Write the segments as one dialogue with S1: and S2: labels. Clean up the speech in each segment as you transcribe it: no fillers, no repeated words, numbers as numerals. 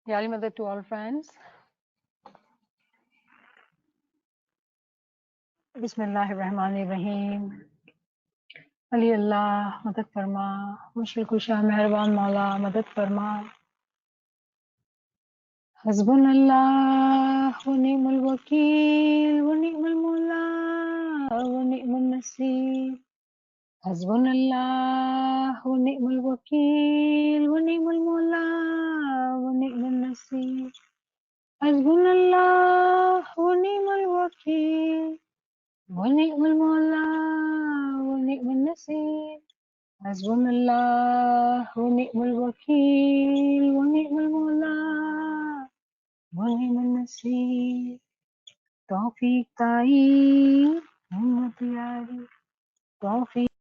S1: Yali Mother to all friends. Bismillahirrahmanirrahim. Ali Allah, Madad Farma. Mushkil Kusha, Meherban Maula, Madad Farma. Hasbunallah, wa ni'mal wakil, wa ni'mal Maula, wa ni'mal Nasir. Hasbunallah, wa ni'mal wakil, wa ni'mal Maula, wa ni'mal Nasir. Hasbunallah, wa ni'mal wakil. ونعم المولى ونعم النصير حسبنا الله ونعم الوكيل ونعم المولى ونعم النصير توفيق ताई हिम्मत यारी तौफीक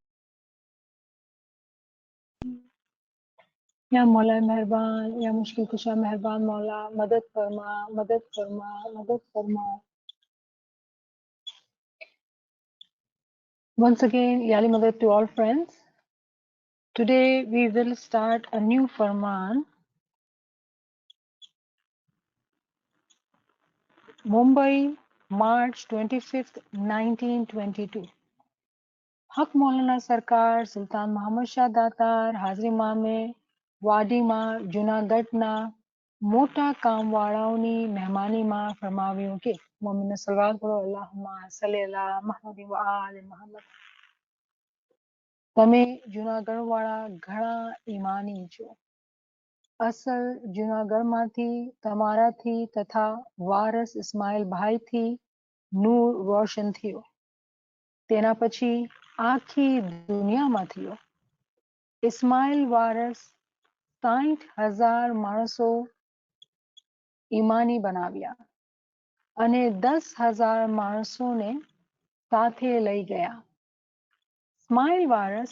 S1: या मौला मेहरबान या मुश्किल कुशा मेहरबान मौला मदद फरमा मदद फरमा मदद फरमा. Once again, Yali Mother to all friends. Today we will start a new Farman. Mumbai, March 25th, 1922. हक मौलाना सरकार सुल्तान मोहम्मद शाह दातार હાજરીમાં મેં વાડીમાં જૂનાગઢના મોટા કામવાળાઓની મહેમાનીમાં ફરમાવ્યું કે મોમિન સલવાત પઢો અલ્લાહુમ્મા સલ્લી અલા મુહમ્મદ વ આલ મુહમ્મદ. તમે જૂનાગઢવાળા ઘણા ઈમાની છો. અસલ જૂનાગઢમાંથી તમારાથી તથા વારસ ઇસ્માઇલભાઈથી નૂર રોશન થયો. તેના પછી આખી દુનિયામાં થયો. ઇસ્માઇલ વારસ 60,000 માણસો ઈમાની બનાવ્યા અને 10,000 માણસોને સાથે લઈ ગયા. ઇસ્માઇલ વારસ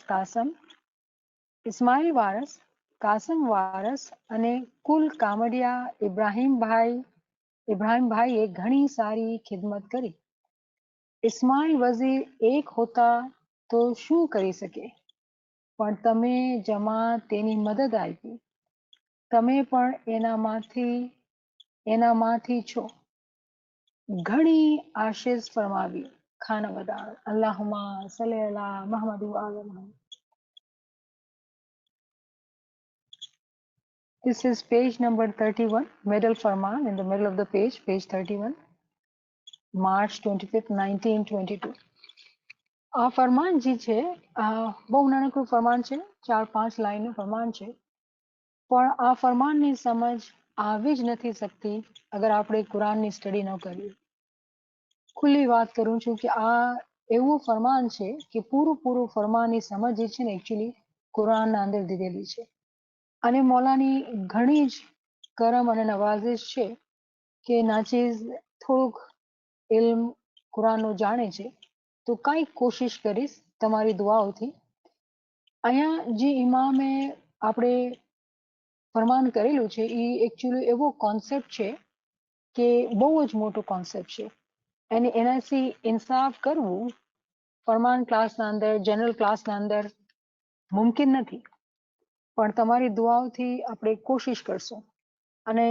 S1: કાસમ વારસ અને કુલ કામડિયા ઇબ્રાહીમભાઈએ ઘણી સારી ખિદમત કરી. ઇસ્માઇલ વઝીર એક હોતા તો શું કરી શકે, પણ તમે જમાત તેની મદદ આપી. તમે પણ એનામાંથી છો. ઘણી આશીષ ફરમાવી. ખાના વધારો. અલ્લાહુમ્મા સલ્લી અલા મુહમ્મદ વ આલ Muhammad. This is page number 31, middle Farman, in the middle of the page 31, March 25th, 1922. આ ફરમાન જે છે બહુ નાનકડું ફરમાન છે, 4-5 લાઈનનું ફરમાન છે, પણ આ ફરમાનની સમજ આવી જ નથી શકતી અગર આપણે કુરાનની સ્ટડી ન કરીએ. ખુલ્લી વાત કરું છું કે આ એવું ફરમાન છે કે પૂરું ફરમાનની સમજ જે છે ને એકચ્યુઅલી કુરાનના અંદર દીધેલી છે. અને મૌલાની ઘણી જ કરમ અને નવાઝિશ છે કે નાચીઝ થોડુંક ઇલ્મ કુરાનનું જાણે છે, તો કંઈક કોશિશ કરીશ તમારી દુઆઓથી. અહીંયા જે ઇમામે આપણે ફરમાન કરેલું છે એ એકચ્યુઅલી એવો કોન્સેપ્ટ છે કે બહુ જ મોટો કોન્સેપ્ટ છે અને એનાથી ઇન્સાફ કરવું ફરમાન ક્લાસના અંદર, જનરલ ક્લાસના અંદર મુમકિન નથી. પણ તમારી દુઆઓથી આપણે કોશિશ કરશું અને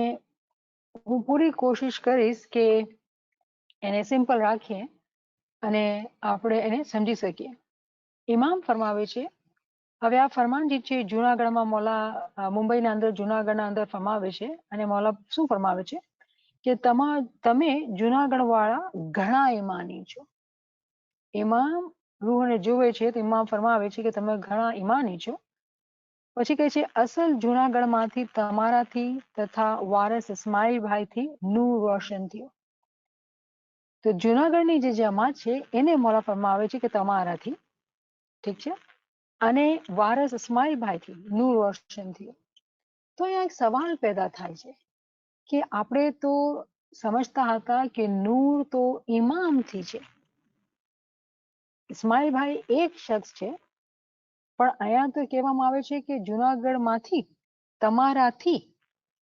S1: હું પૂરી કોશિશ કરીશ કે એને સિમ્પલ રાખીએ અને આપણે એને સમજી શકીએ. ઇમામ ફરમાવે છે, હવે આ ફરમાન જે છે જૂનાગઢમાં મૌલા મુંબઈના અંદર જૂનાગઢના અંદર ફરમાવે છે અને મૌલા શું ફરમાવે છે કે તમે જૂનાગઢવાળા ઘણા ઈમાની છો. ઇમામ રૂહને જોવે છે તો ઇમામ ફરમાવે છે કે તમે ઘણા ઈમાની છો. પછી કહે છે અસલ જૂનાગઢમાંથી તમારાથી તથા વારસ ઇસ્માઇલભાઈથી નૂર રોશન થયો. તો જૂનાગઢની જે જમાત છે એને મૌલા ફરમાવે છે કે તમારાથી, ઠીક છે, અને વારસ ઇસ્માઇલભાઈથી નૂર રોશન થયો. તો અહીંયા એક સવાલ પેદા થાય છે કે આપણે તો સમજતા હતા કે નૂર તો ઇમામથી છે, ઇસ્માઇલભાઈ એક શખ્સ છે, પણ અહીંયા તો કહેવામાં આવે છે કે જૂનાગઢમાંથી તમારાથી,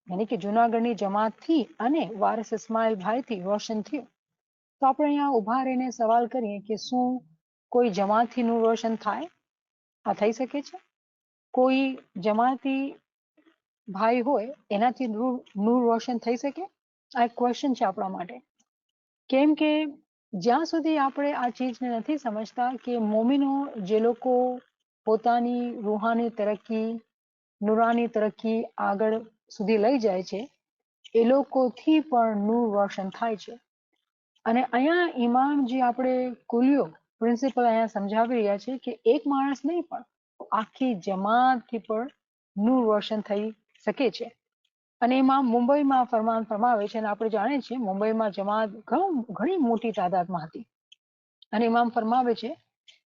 S1: યાની કે જૂનાગઢની જમાતથી અને વારસ ઇસ્માઇલભાઈથી રોશન થયું. તો આપણે અહીંયા ઊભા રહીને સવાલ કરીએ કે શું કોઈ જમાતથી નૂર રોશન થાય? આ થઈ શકે છે? કોઈ જમાતી ભાઈ હોય એનાથી નૂર રોશન થઈ શકે? આ એક ક્વેશ્ચન છે આપણા માટે. કેમ કે જ્યાં સુધી આપણે આ ચીજને નથી સમજતા કે મોમિનો જે લોકો પોતાની રૂહાની તરક્કી, નુરાની તરક્કી આગળ સુધી લઈ જાય છે, એ લોકોથી પણ નૂર રોશન થાય છે. અને અહીંયા ઇમામ જે આપણે કુલિયો પ્રિન્સિપલ અહીંયા સમજાવી રહ્યા છે કે એક માણસ નહીં પણ આખી જમાતથી પણ નૂર રોશન થઈ શકે છે. અને એમાં મુંબઈમાં ફરમાન ફરમાવે છે, અને આપણે જાણીએ છીએ મુંબઈમાં જમાત ઘણી મોટી તાદાદમાં હતી. અને ઇમામ ફરમાવે છે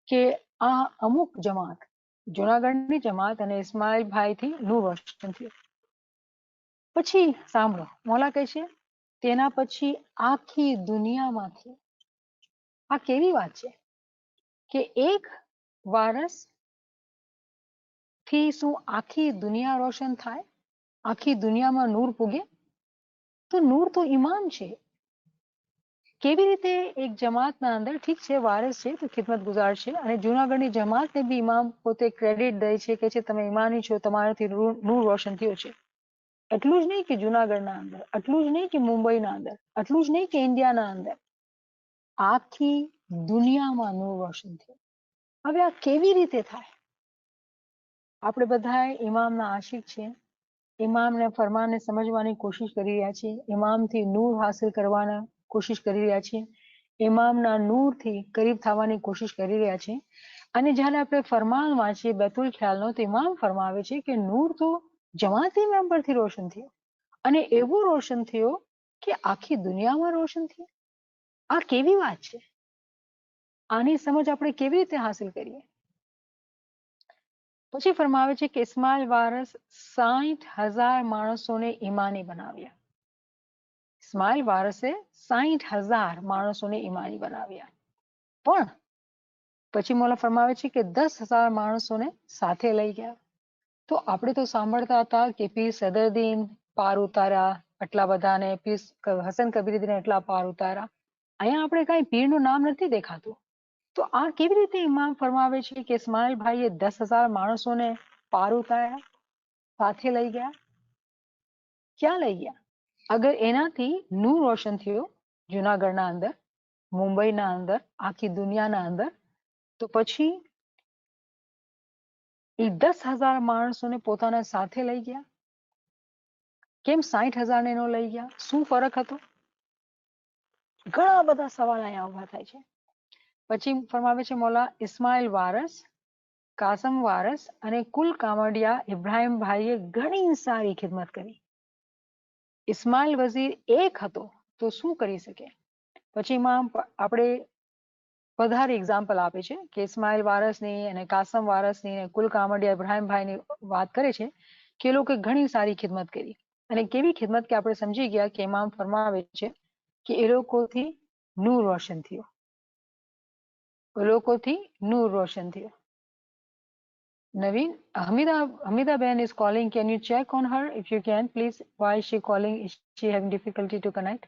S1: કે આ અમુક જમાત, જુનાગઢની જમાત અને ઇસ્માઇલભાઈથી નૂર રોશન થયું. પછી સાંભળો, મોલા કહે છે તેના પછી આખી દુનિયામાંથી, આ કેવી વાત છે કે એક વારસ થી શું આખી દુનિયા રોશન થાય? આખી દુનિયામાં નૂર પૂગે? તો નૂર તો ઇમામ છે. કેવી રીતે એક જમાતના અંદર, ઠીક છે વારસ છે તો ખિદમત ગુજાર છે, અને જુનાગઢની જમાતને બી ઇમામ પોતે ક્રેડિટ દે છે કે છે તમે ઇમાની છો, તમારાથી નૂર રોશન થયો છે. એટલું જ નહીં કે જુનાગઢના અંદર, એટલું જ નહીં કે મુંબઈના અંદર, એટલું જ નહીં કે ઇન્ડિયાના અંદર, આખી દુનિયામાં નૂર રોશન થયું. હવે આ કેવી રીતે થાય? આપણે બધા ઇમામના આશિક છે, ઇમામને ફરમાનને સમજવાની કોશિશ કરી રહ્યા છીએ, ઇમામથી નૂર હાસિલ કરવાના કોશિશ કરી રહ્યા છીએ, ઇમામના નૂરથી કરીબ થવાની કોશિશ કરી રહ્યા છીએ. અને જ્યારે આપણે ફરમાન વાંચીએ બેતુલ ખ્યાલનો, તો ઇમામ ફરમાવે છે કે નૂર તો જમાતી મેમ્બરથી રોશન થયો, અને એવું રોશન થયો કે આખી દુનિયામાં રોશન થયો. આ કેવી વાત છે? આની સમજ આપણે કેવી રીતે હાસિલ કરીએ? પછી ફરમાવે છે કે ઇસ્માઇલ વારસ 60,000 માણસોને ઈમાની બનાવ્યા. ઇસ્માઇલ વારસે 60,000 માણસોને ઈમાની બનાવ્યા. પણ પછી મોલા ફરમાવે છે કે 10,000 માણસોને સાથે લઈ ગયા. તો આપણે તો સાંભળતા હતા કે પીર સદરદીન પાર ઉતાર્યા આટલા બધાને, પીર હસન કબીરુદ્દીન એટલા પાર ઉતાર્યા. અહીંયા આપણે કઈ પીરનું નામ નથી દેખાતું. તો આ કેવી રીતે ઇમામ ફરમાવે છે કે ઇસ્માઇલભાઈએ 10,000 માણસોને પાર ઉતાર્યા, સાથે લઈ ગયા? ક્યાં લઈ ગયા? અગર એનાથી નૂર રોશન થયો જુનાગઢના અંદર, મુંબઈના અંદર, આખી દુનિયાના અંદર, તો પછી એ 10,000 માણસોને પોતાના સાથે લઈ ગયા? કેમ 60,000 ને નો લઈ ગયા? શું ફરક હતો? ઘણા બધા સવાલ અહીંયા ઉભા થાય છે. પછી ફરમાવે છે મોલા, ઇસ્માઇલ વારસ, કાસમ વારસ અને કુલ કામડિયા ઇબ્રાહીમભાઈએ ઘણી સારી ખિદમત કરી. ઇસ્માઇલ વઝીર એક હતો તો શું કરી શકે? પછી માં આપણે વધારે એક્ઝામ્પલ આપે છે કે ઇસ્માઇલ વારસની અને કાસમ વારસની અને કુલ કામડિયા ઇબ્રાહીમભાઈની વાત કરે છે કે એ લોકો ઘણી સારી ખિદમત કરી. અને કેવી ખિદમત કે આપણે સમજી ગયા કે ઇમામ ફરમાવે છે કે એ લોકોથી નૂર રોશન થયો, એ લોકોથી નૂર રોશન થયો. Naveen, Hamida Ben is calling. Can you check on her if you can, please? Why is she calling? Is she having difficulty to connect?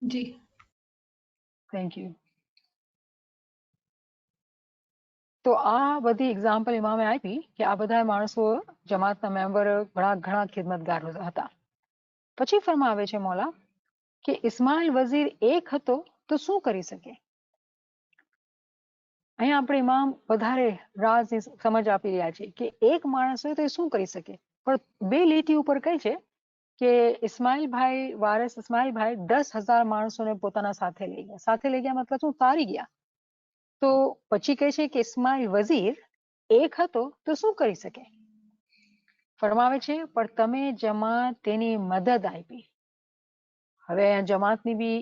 S2: Ji.
S1: Thank you. તો આ બધી એક્ઝામ્પલ ઇમામે આપી કે આ બધા માણસો જમાતના મેમ્બર ઘણા ખિદમતગાર હતા. પછી ફરમાવે છે મોલા કે ઇસ્માઇલ વઝીર એક હતો તો શું કરી શકે? અહીંયા આપણે ઇમામ વધારે રાઝની સમજ આપી રહ્યા છે કે એક માણસ હોય તો એ શું કરી શકે? પણ બે લીટી ઉપર કહે છે કે ઇસ્માઇલભાઈ વારસ ઇસ્માઇલભાઈ 10,000 માણસોને પોતાના સાથે લઈ ગયા. સાથે લઈ ગયા મતલબ શું? તારી ગયા. તો પછી કહે છે કે ઇસ્માઇલ વઝીર એક હતો તો શું કરી શકે? ફરમાવે છે પણ તમે જમાત તેની મદદ આપી. હવે જમાતની બી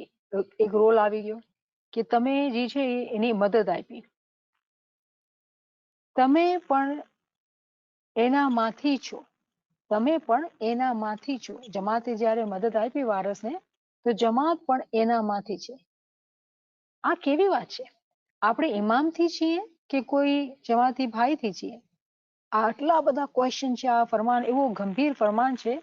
S1: એક રોલ આવી ગયો કે તમે જે છે એની મદદ આપી. તમે પણ એનામાંથી છો, તમે પણ એનામાંથી છો. જમાતે જ્યારે મદદ આપી વારસને, તો જમાત પણ એનામાંથી છે. આ કેવી વાત છે? આપણે ઇમામથી છીએ કે કોઈ જમાતી ભાઈથી છીએ? આટલા બધા ક્વેશ્ચન છે. આ ફરમાન એવું ગંભીર ફરમાન છે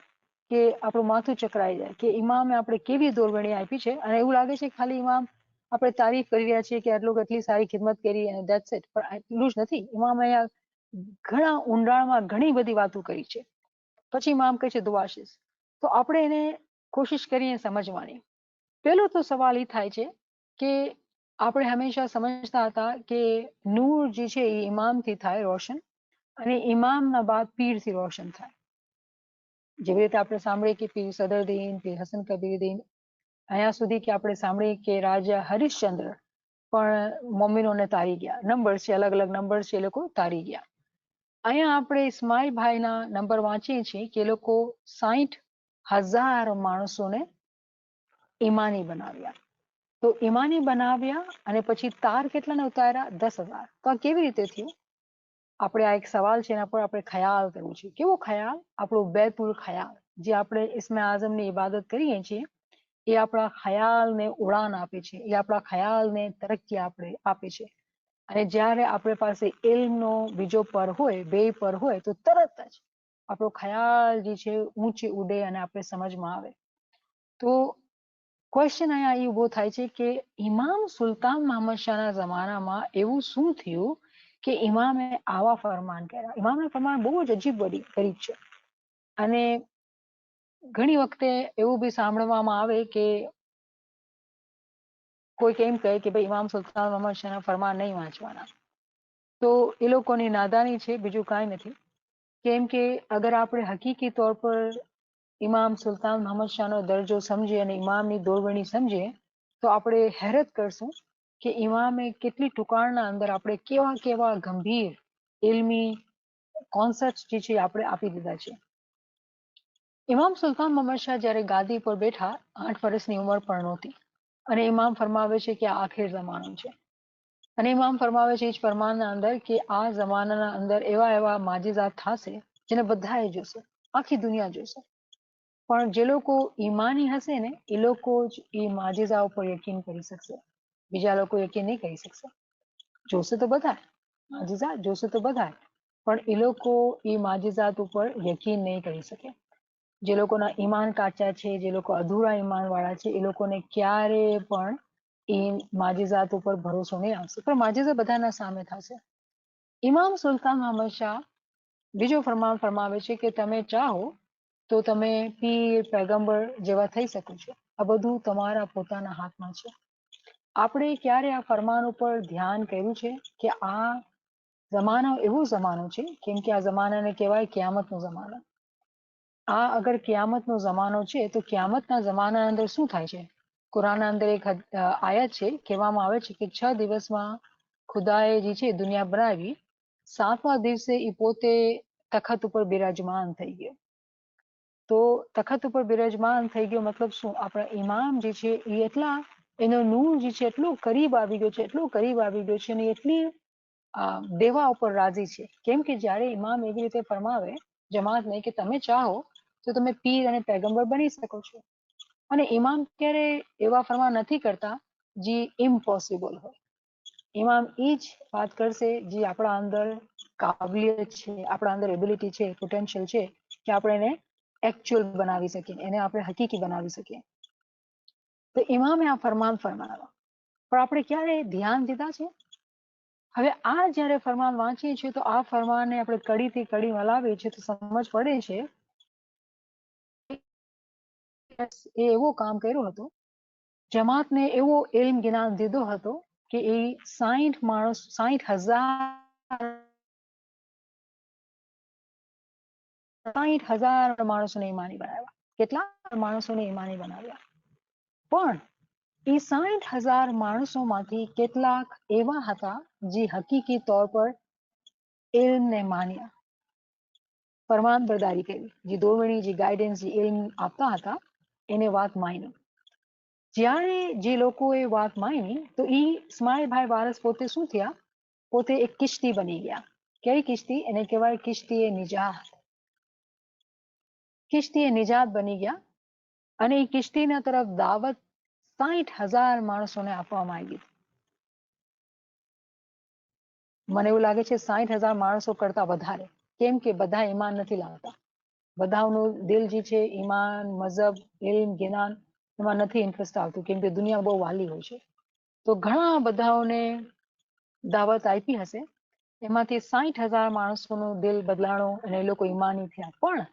S1: કે આપણું માથું ચકરાઈ જાય કે ઇમામે આપણે કેવી દોરવણી આપી છે. અને એવું લાગે છે ખાલી ઇમામ આપણે તારીફ કરી રહ્યા છીએ કે આટલી સારી ખિદમત કરી અને ધેટ્સ ઇટ. પણ એટલું જ નથી. ઇમામ અહીંયા ઘણા ઊંડાણમાં ઘણી બધી વાતો કરી છે. પછી ઇમામ કહે છે દુઆશીસ. તો આપણે એને કોશિશ કરીએ સમજવાની. પહેલો તો સવાલ એ થાય છે કે આપણે હંમેશા સમજતા હતા કે નૂર જે છે એ ઇમામથી થાય રોશન, અને ઇમામના બાદ પીરથી રોશન થાય. જેવી રીતે આપણે સાંભળીએ કે પીર સદરદીન, પીર હસન કબીરદીન, અહીંયા સુધી કે આપણે સાંભળીએ કે રાજા હરિશ્ચંદ્ર પણ મોમિનોને તારી ગયા. નંબર છે, અલગ અલગ નંબર છે, એ લોકો તારી ગયા. અહીંયા આપણે ઇસ્માઇલભાઈના નંબર વાંચીએ છીએ કે એ લોકો 60,000 માણસોને ઈમાની બનાવ્યા. તો ઈમાની બનાવ્યા અને પછી તાર કેટલાને ઉતાર્યા? 10,000. તો આ કેવી રીતે થયું? આપણે આ એક સવાલ છે, એના પર આપણે ખ્યાલ કરવું છે. કેવો ખ્યાલ? આપણો બેતુલ ખ્યાલ, જે આપણે ઇસ્મે આઝમની ઇબાદત કરીએ છીએ, એ આપણા ખ્યાલને ઉડાન આપે છે, એ આપણા ખ્યાલને તરક્કી આપે છે. અને જ્યારે આપણી પાસે ઇલ્મનો બીજો પર હોય, બે પર હોય, તો તરત જ આપણો ખ્યાલ જે છે ઊંચે ઉડે અને આપણે સમજમાં આવે. તો ક્વેશ્ચન અહીંયા એ ઉભો થાય છે કે ઇમામ સુલતાન મહમદ શાહના જમાનામાં એવું શું થયું કે ઇમામે આવા ફરમાન કર્યા? ઇમામના ફરમાન બહુ જ અજીબ ગરીબ છે. અને ઘણી વખતે એવું બી સાંભળવામાં આવે કે કોઈક એમ કહે કે ભાઈ ઇમામ સુલતાન મહમદ શાહના ફરમાન નહીં વાંચવાના. તો એ લોકોની નાદાની છે, બીજું કાંઈ નથી. કેમ કે અગર આપણે હકીકી તौर પર ઇમામ સુલતાન મહમદ શાહનો દરજ્જો સમજીએ અને ઇમામની દોરવણી સમજીએ તો આપણે હેરત કરશું કે ઇમામે કેટલી ટૂંકાણના અંદર આપણે કેવા કેવા ગંભીર ઇલ્મી કોન્સેપ્ટ જે છે આપણે આપી દીધા છે. ઇમામ સુલતાન મહમદ શાહ જ્યારે ગાદી પર બેઠા, 8 વર્ષની ઉંમર પણ નહોતી, અને ઇમામ ફરમાવે છે કે આ આખિર જમાનો છે. અને ઇમામ ફરમાવે છે એ જ ફરમાનના અંદર કે આ જમાનાના અંદર એવા એવા માજીઝાત થશે જેને બધાએ જોશે, આખી દુનિયા જોશે. પણ જે લોકો ઈમાની હશે ને એ લોકો જ એ માજીઝા ઉપર યકીન કરી શકશે, બીજા લોકો યકીન નહીં કરી શકશે. જોશે તો બધા માજીઝા, જોશે તો બધા, પણ એ લોકો એ માજીઝાત ઉપર યકીન નહીં કરી શકે. જે લોકોના ઈમાન કાચા છે, જે લોકો અધૂરા ઈમાન વાળા છે, એ લોકોને ક્યારે પણ એ માજીઝાત ઉપર ભરોસો નહીં આવશે. પણ માજીઝા બધાના સામે થશે. ઇમામ સુલતાન મહમદ શાહ બીજો ફરમાન ફરમાવે છે કે તમે ચાહો તો તમે પીર પૈગંબર જેવા થઈ શકો છો. આ બધું તમારા પોતાના હાથમાં છે. આપણે ક્યારે આ ફરમાન ઉપર ધ્યાન કર્યું છે કે આ જમાનો એવો જમાનો છે, કેમ કે આ જમાનાને કહેવાય કિયામતનો જમાનો. આ અગર કિયામતનો જમાનો છે તો કિયામતના જમાનાના અંદર શું થાય છે? કુરાનના અંદર એક આયત છે, કહેવામાં આવે છે કે 6 દિવસમાં ખુદાએ જે છે દુનિયા બનાવી, 7મા દિવસે એ પોતે તખત ઉપર બિરાજમાન થઈ ગયો. તો તખત ઉપર બિરાજમાન થઈ ગયો મતલબ શું? આપણા ઇમામ જે છે એ એટલા, એનો નૂર જે છે એટલું કરીબ આવી ગયો છે, એટલું કરીબ આવી ગયો છે, અને એટલી દેવા ઉપર રાજી છે. કેમ કે જ્યારે ઇમામ એવી રીતે ફરમાવે જમાતને કે તમે ચાહો તો તમે પીર અને પૈગંબર બની શકો છો, અને ઇમામ ક્યારે એવા ફરમાન નથી કરતા જે ઇમ્પોસિબલ હોય. ઇમામ એ જ વાત કરશે જે આપણા અંદર કાબિલિયત છે, આપણા અંદર એબિલિટી છે, પોટેન્શિયલ છે, કે આપણે એને એકચ્યુઅલ બનાવી શકીએ, એને આપણે હકીકી બનાવી શકીએ. તો ઇમામે આ ફરમાન ફરમાવ્યા, પણ આપણે ક્યારે ધ્યાન દીધા છે? હવે આ જ્યારે ફરમાન વાંચીએ છીએ તો આ ફરમાનને આપણે કડીથી કડી હલાવીએ છીએ તો સમજ પડે છે એ એવો કામ કર્યો હતો, જમાતને એવો ઇલ્મ જ્ઞાન દીધો હતો કે એ 60,000 માણસોને ઈમાની બનાવ્યા. કેટલા માણસોને ઈમાની બનાવ્યા? પણ એ 60,000 માણસોમાંથી કેટલાક એવા હતા જે હકીકી તौर પર ઇલ્મને માન્યા, ફરમાનબરદારી કરી, જે દોરવણી, જે ગાઈડન્સ, જે ઇલ્મ આપતા હતા એને વાત માની. જ્યારે જે લોકોએ વાત માની તો એ ઇસ્માઇલભાઈ વારસ પોતે શું થયા? પોતે એક કિશ્તી બની ગયા. કઈ કિશ્તી? એને કહેવાય કિશ્તી નિજાત. કિશ્તી નિજાત બની ગયા, અને એ કિશ્તીના તરફ દાવત 60,000 માણસોને આપવામાં આવી. મને એવું લાગે છે 60,000 માણસો કરતા વધારે, કેમ કે બધા ઈમાન નથી લાવતા. બધાનું દિલ જે છે ઈમાન, મઝહબ, ઇલ્મ, જ્ઞાન એમાં નથી ઇન્ટરેસ્ટ આવતું, કેમ કે દુનિયા બહુ વાલી હોય છે. તો ઘણા બધાઓને દાવત આપી હશે, એમાંથી 60,000 માણસોનું દિલ બદલાણો અને એ લોકો ઈમાની થયા. પણ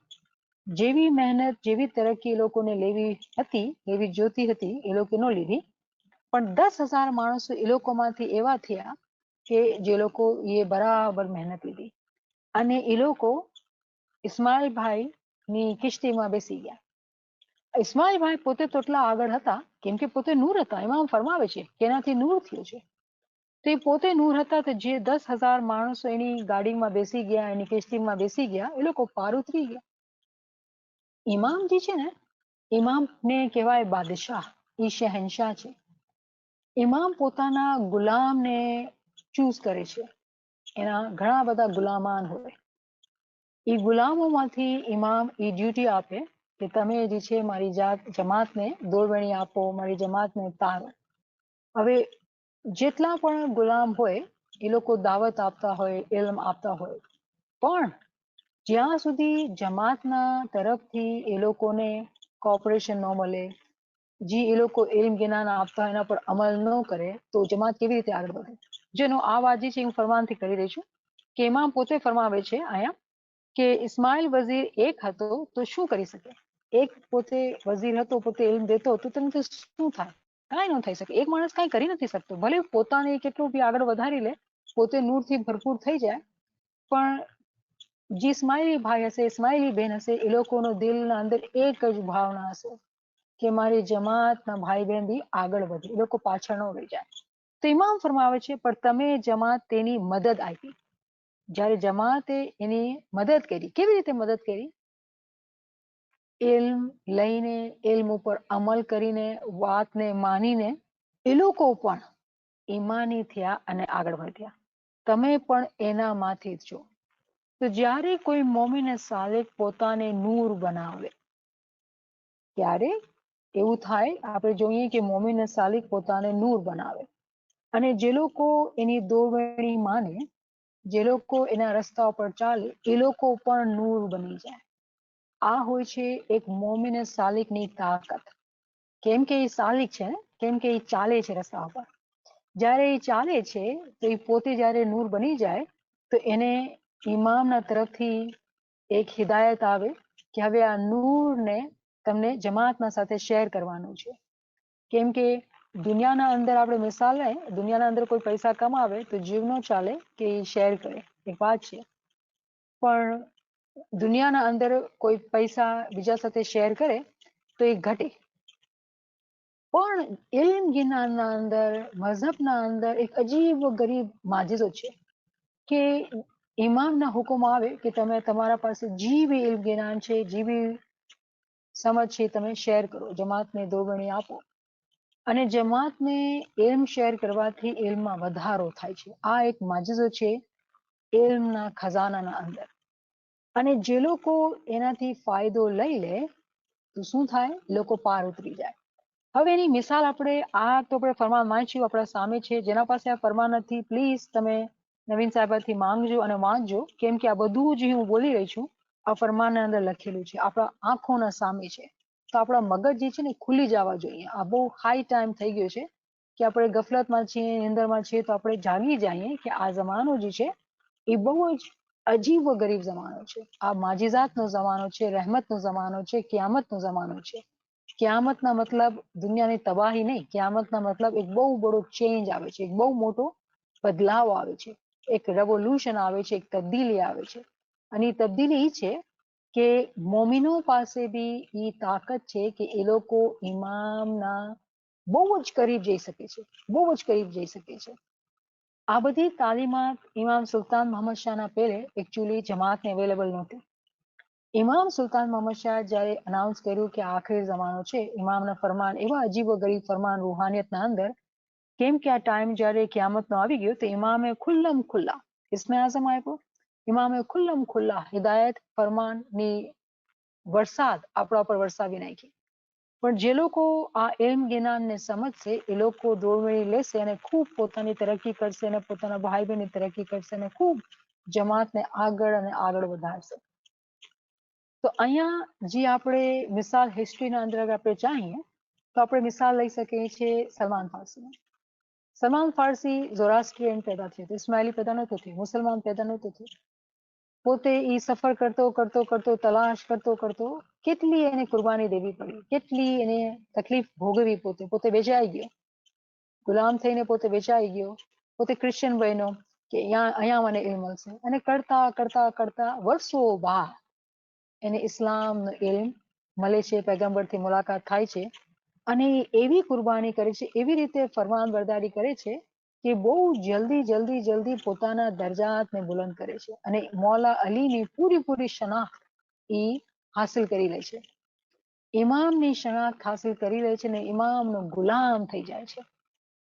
S1: જેવી મહેનત જેવી તરક્કી એ લોકોને લેવી હતી, લેવી જોતી હતી, એ લોકો ન લીધી. પણ 10,000 માણસો એ લોકોમાંથી એવા થયા કે જે લોકો એ બરાબર મહેનત લીધી અને એ લોકો ઇસ્માઇલભાઈ ની કિશ્તીમાં બેસી ગયા. ઇસ્માઇલભાઈ પોતે તો એટલા આગળ હતા કેમ કે પોતે નૂર હતા. ઇમામ ફરમાવે છે કે એનાથી નૂર થયું છે. તે પોતે નૂર હતા તો જે 10,000 માણસો એની ગાડીમાં બેસી ગયા, એની કિશ્તીમાં બેસી ગયા, એ લોકો પાર ઉતરી ગયા. ઇમામ જે છે ને, ઇમામને કહેવાય બાદશાહ, એ શહેનશાહ છે. ઇમામ પોતાના ગુલામને ચૂઝ કરે છે. એના ઘણા બધા ગુલામાન હોય. એ ગુલામોમાંથી ઇમામ એ ડ્યુટી આપે કે તમે જે છે મારી જમાતને દોરવણી આપો, મારી જમાતને તારો. હવે જેટલા પણ ગુલામ હોય એ લોકો દાવત આપતા હોય, ઇલ્મ આપતા હોય, પણ જ્યાં સુધી જમાતના તરફથી એ લોકોને કોઓપરેશન ન મળે, જે એ લોકો ઇલ્મ જ્ઞાન આપતા એના પર અમલ ન કરે તો જમાત કેવી રીતે આગળ વધે? જેનો આ વાત જે છે હું ફરમાનથી કરી રહી છું કે ઇમામ પોતે ફરમાવે છે અહીંયા કે ઇસ્માઇલ વઝીર એક હતો તો શું કરી શકે? એક પોતે વઝીર હતો, પોતે ઇલ્મ દેતો હતો, તેનાથી શું થાય? કાંઈ ન થઈ શકે. એક માણસ કાંઈ કરી નથી શકતો. ભલે પોતાને કેટલું બી આગળ વધારી લે, પોતે નૂરથી ભરપૂર થઈ જાય, પણ જે ઇસ્માઇલી ભાઈ હશે, ઇસ્માઇલી બેન હશે, એ લોકોનો દિલના અંદર એક જ ભાવના હશે કે મારી જમાતના ભાઈ બહેન બી આગળ વધે, એ લોકો પાછળ ન રહી જાય. તો ઇમામ ફરમાવે છે પણ તમે જમાત તેની મદદ આપી. જ્યારે જમાતે એની મદદ કરી, કેવી રીતે મદદ કરી? ઇલ્મ લઈને, ઇલ્મ ઉપર અમલ કરીને, વાતને માનીને એ લોકો પણ ઈમાની થયા અને આગળ વધ્યા. તમે પણ એનામાંથી જ છો. તો જ્યારે કોઈ મોમીને સાલિક પોતાને નૂર બનાવે, ત્યારે એવું થાય, આપણે જોઈએ કે મોમીને સાલિક પોતાને નૂર બનાવે અને જે લોકો એની દોરવણી માને, જે લોકો એના રસ્તા ઉપર ચાલે, એ લોકો પણ નૂર બની જાય. આ હોય છે એક મોમીને સાલિકની તાકાત. કેમ કે એ સાલિક છે ને, કેમ કે એ ચાલે છે રસ્તા ઉપર. જ્યારે એ ચાલે છે તો એ પોતે જ્યારે નૂર બની જાય તો એને ઇમામના તરફથી એક હિદાયત આવે કે હવે આ નૂરને તમને જમાતના સાથે શેર કરવાનું છે. કેમ કે દુનિયાના અંદર આપણે મિસાલ લઈએ, દુનિયાના અંદર કોઈ પૈસા કમાવે તો જીવ ન ચાલે કે એ શેર કરે, એક વાત છે. પણ દુનિયાના અંદર કોઈ પૈસા બીજા સાથે શેર કરે તો એ ઘટે. પણ ઇલ્મ જ્ઞાનના અંદર, મઝહબના અંદર એક અજીબ ગરીબ માજિદો છે કે ઇમામના હુકમ આવે કે તમે તમારા પાસે જે બી ઇલ્મ જ્ઞાન છે, જે બી સમજ છે, તમે શેર કરો, જમાતને દોરવણી આપો. અને જમાતને ઇલ્મ શેર કરવાથી ઇલ્મમાં વધારો થાય છે. આ એક માજિદો છે ઇલ્મના ખજાનાના અંદર. અને જે લોકો એનાથી ફાયદો લઈ લે તો શું થાય? લોકો પાર ઉતરી જાય. હવે એની મિસાલ આપણે આ તો આપણે ફરમાન વાંચ્યું, આપણા સામે છે. જેના પાસે આ ફરમાન નથી, પ્લીઝ તમે નવીન સાહેબથી માંગજો અને વાંચજો, કેમ કે આ બધું જે હું બોલી રહી છું આ ફરમાનના અંદર લખેલું છે, આપણા આંખોના સામે છે. તો આપણા મગજ જે છે ને ખુલી જવા જોઈએ. આ બહુ હાઈ ટાઈમ થઈ ગયો છે કે આપણે ગફલતમાં છીએ, નિંદરમાં છીએ, તો આપણે જાગી જઈએ કે આ જમાનો જે છે એ બહુ જ અજીબ ગરીબ જમાનો છે. આ માજીઝાતનો જમાનો છે, રહેમતનો જમાનો છે, ક્યામતનો જમાનો છે. ક્યામતના મતલબ દુનિયાની તબાહી નહીં, ક્યામતના મતલબ એક બહુ બડો ચેન્જ આવે છે, એક બહુ મોટો બદલાવ આવે છે, એક રેવોલ્યુશન આવે છે, એક તબદીલી આવે છે. અને એ તબદીલી એ છે કે મોમિનો પાસે બી એ તાકાત છે કે એ લોકો ઇમામના બહુ જ કરીબ જઈ શકે છે, બહુ જ કરીબ જઈ શકે છે. આ બધી તાલીમાત ઇમામ સુલતાન મોહમ્મદ શાહના પહેલે એકચ્યુઅલી જમાતને અવેલેબલ નહોતી. ઇમામ સુલતાન મોહમ્મદ શાહ જ્યારે અનાઉન્સ કર્યું કે આખરી જમાનો છે, ઇમામના ફરમાન એવા અજીબો ગરીબ ફરમાન રૂહાનિયતના અંદર, કેમ કે આ ટાઈમ જ્યારે ક્યામતનો આવી ગયો તો ઇમામે ખુલ્લમ ખુલ્લા ઇસ્મે આઝમ આપ્યો, ઇમામે ખુલ્લમ ખુલ્લા હિદાયત ફરમાનની વરસાદ આપણા પર વરસાવી નાખી. પણ જે લોકો આ ઇલ્મ જ્ઞાનને સમજશે એ લોકો દોરવણી લેશે અને ખૂબ પોતાની તરક્કી કરશે અને પોતાના ભાઈ બહેનની તરક્કી કરશે અને ખૂબ જમાતને આગળ અને આગળ વધારશે. તો અહીંયા જે આપણે મિસાલ હિસ્ટ્રીના અંદર આપણે ચાહીએ તો આપણે મિસાલ લઈ શકીએ છીએ સલમાન ફારસીની. સલમાન ફારસી ઝોરાસ્ટ્રિયન પેદા થયો હતો, ઇસ્માઇલી પેદા નહોતો થયો, મુસલમાન પેદા નહોતો થયો. પોતે ઈ સફર કરતો કરતો કરતો તલાશ કરતો કરતો કેટલી એને કુરબાની દેવી પડી, કેટલી એને તકલીફ ભોગવી, પોતે પોતે વેચાઈ ગયો, ગુલામ થઈને પોતે વેચાઈ ગયો, પોતે ક્રિશ્ચિયન બન્યો કે અહીંયા મને ઇલ્મ મળશે, અને કરતા કરતા કરતા વર્ષો બાદ એને ઇસ્લામનો ઇલ્મ મળે છે, પૈગંબરથી મુલાકાત થાય છે, અને એવી કુરબાની કરે છે, એવી રીતે ફરમાન બરદારી કરે છે કે બહુ જલ્દી જલ્દી જલ્દી પોતાના દરજાતને બુલંદ કરે છે, અને મૌલા અલીની પૂરી શનાખ્ત એ હાસિલ કરી લે છે, ઇમામની શનાખ્ત હાસિલ કરી લે છે, ને ઇમામનો ગુલામ થઈ જાય છે,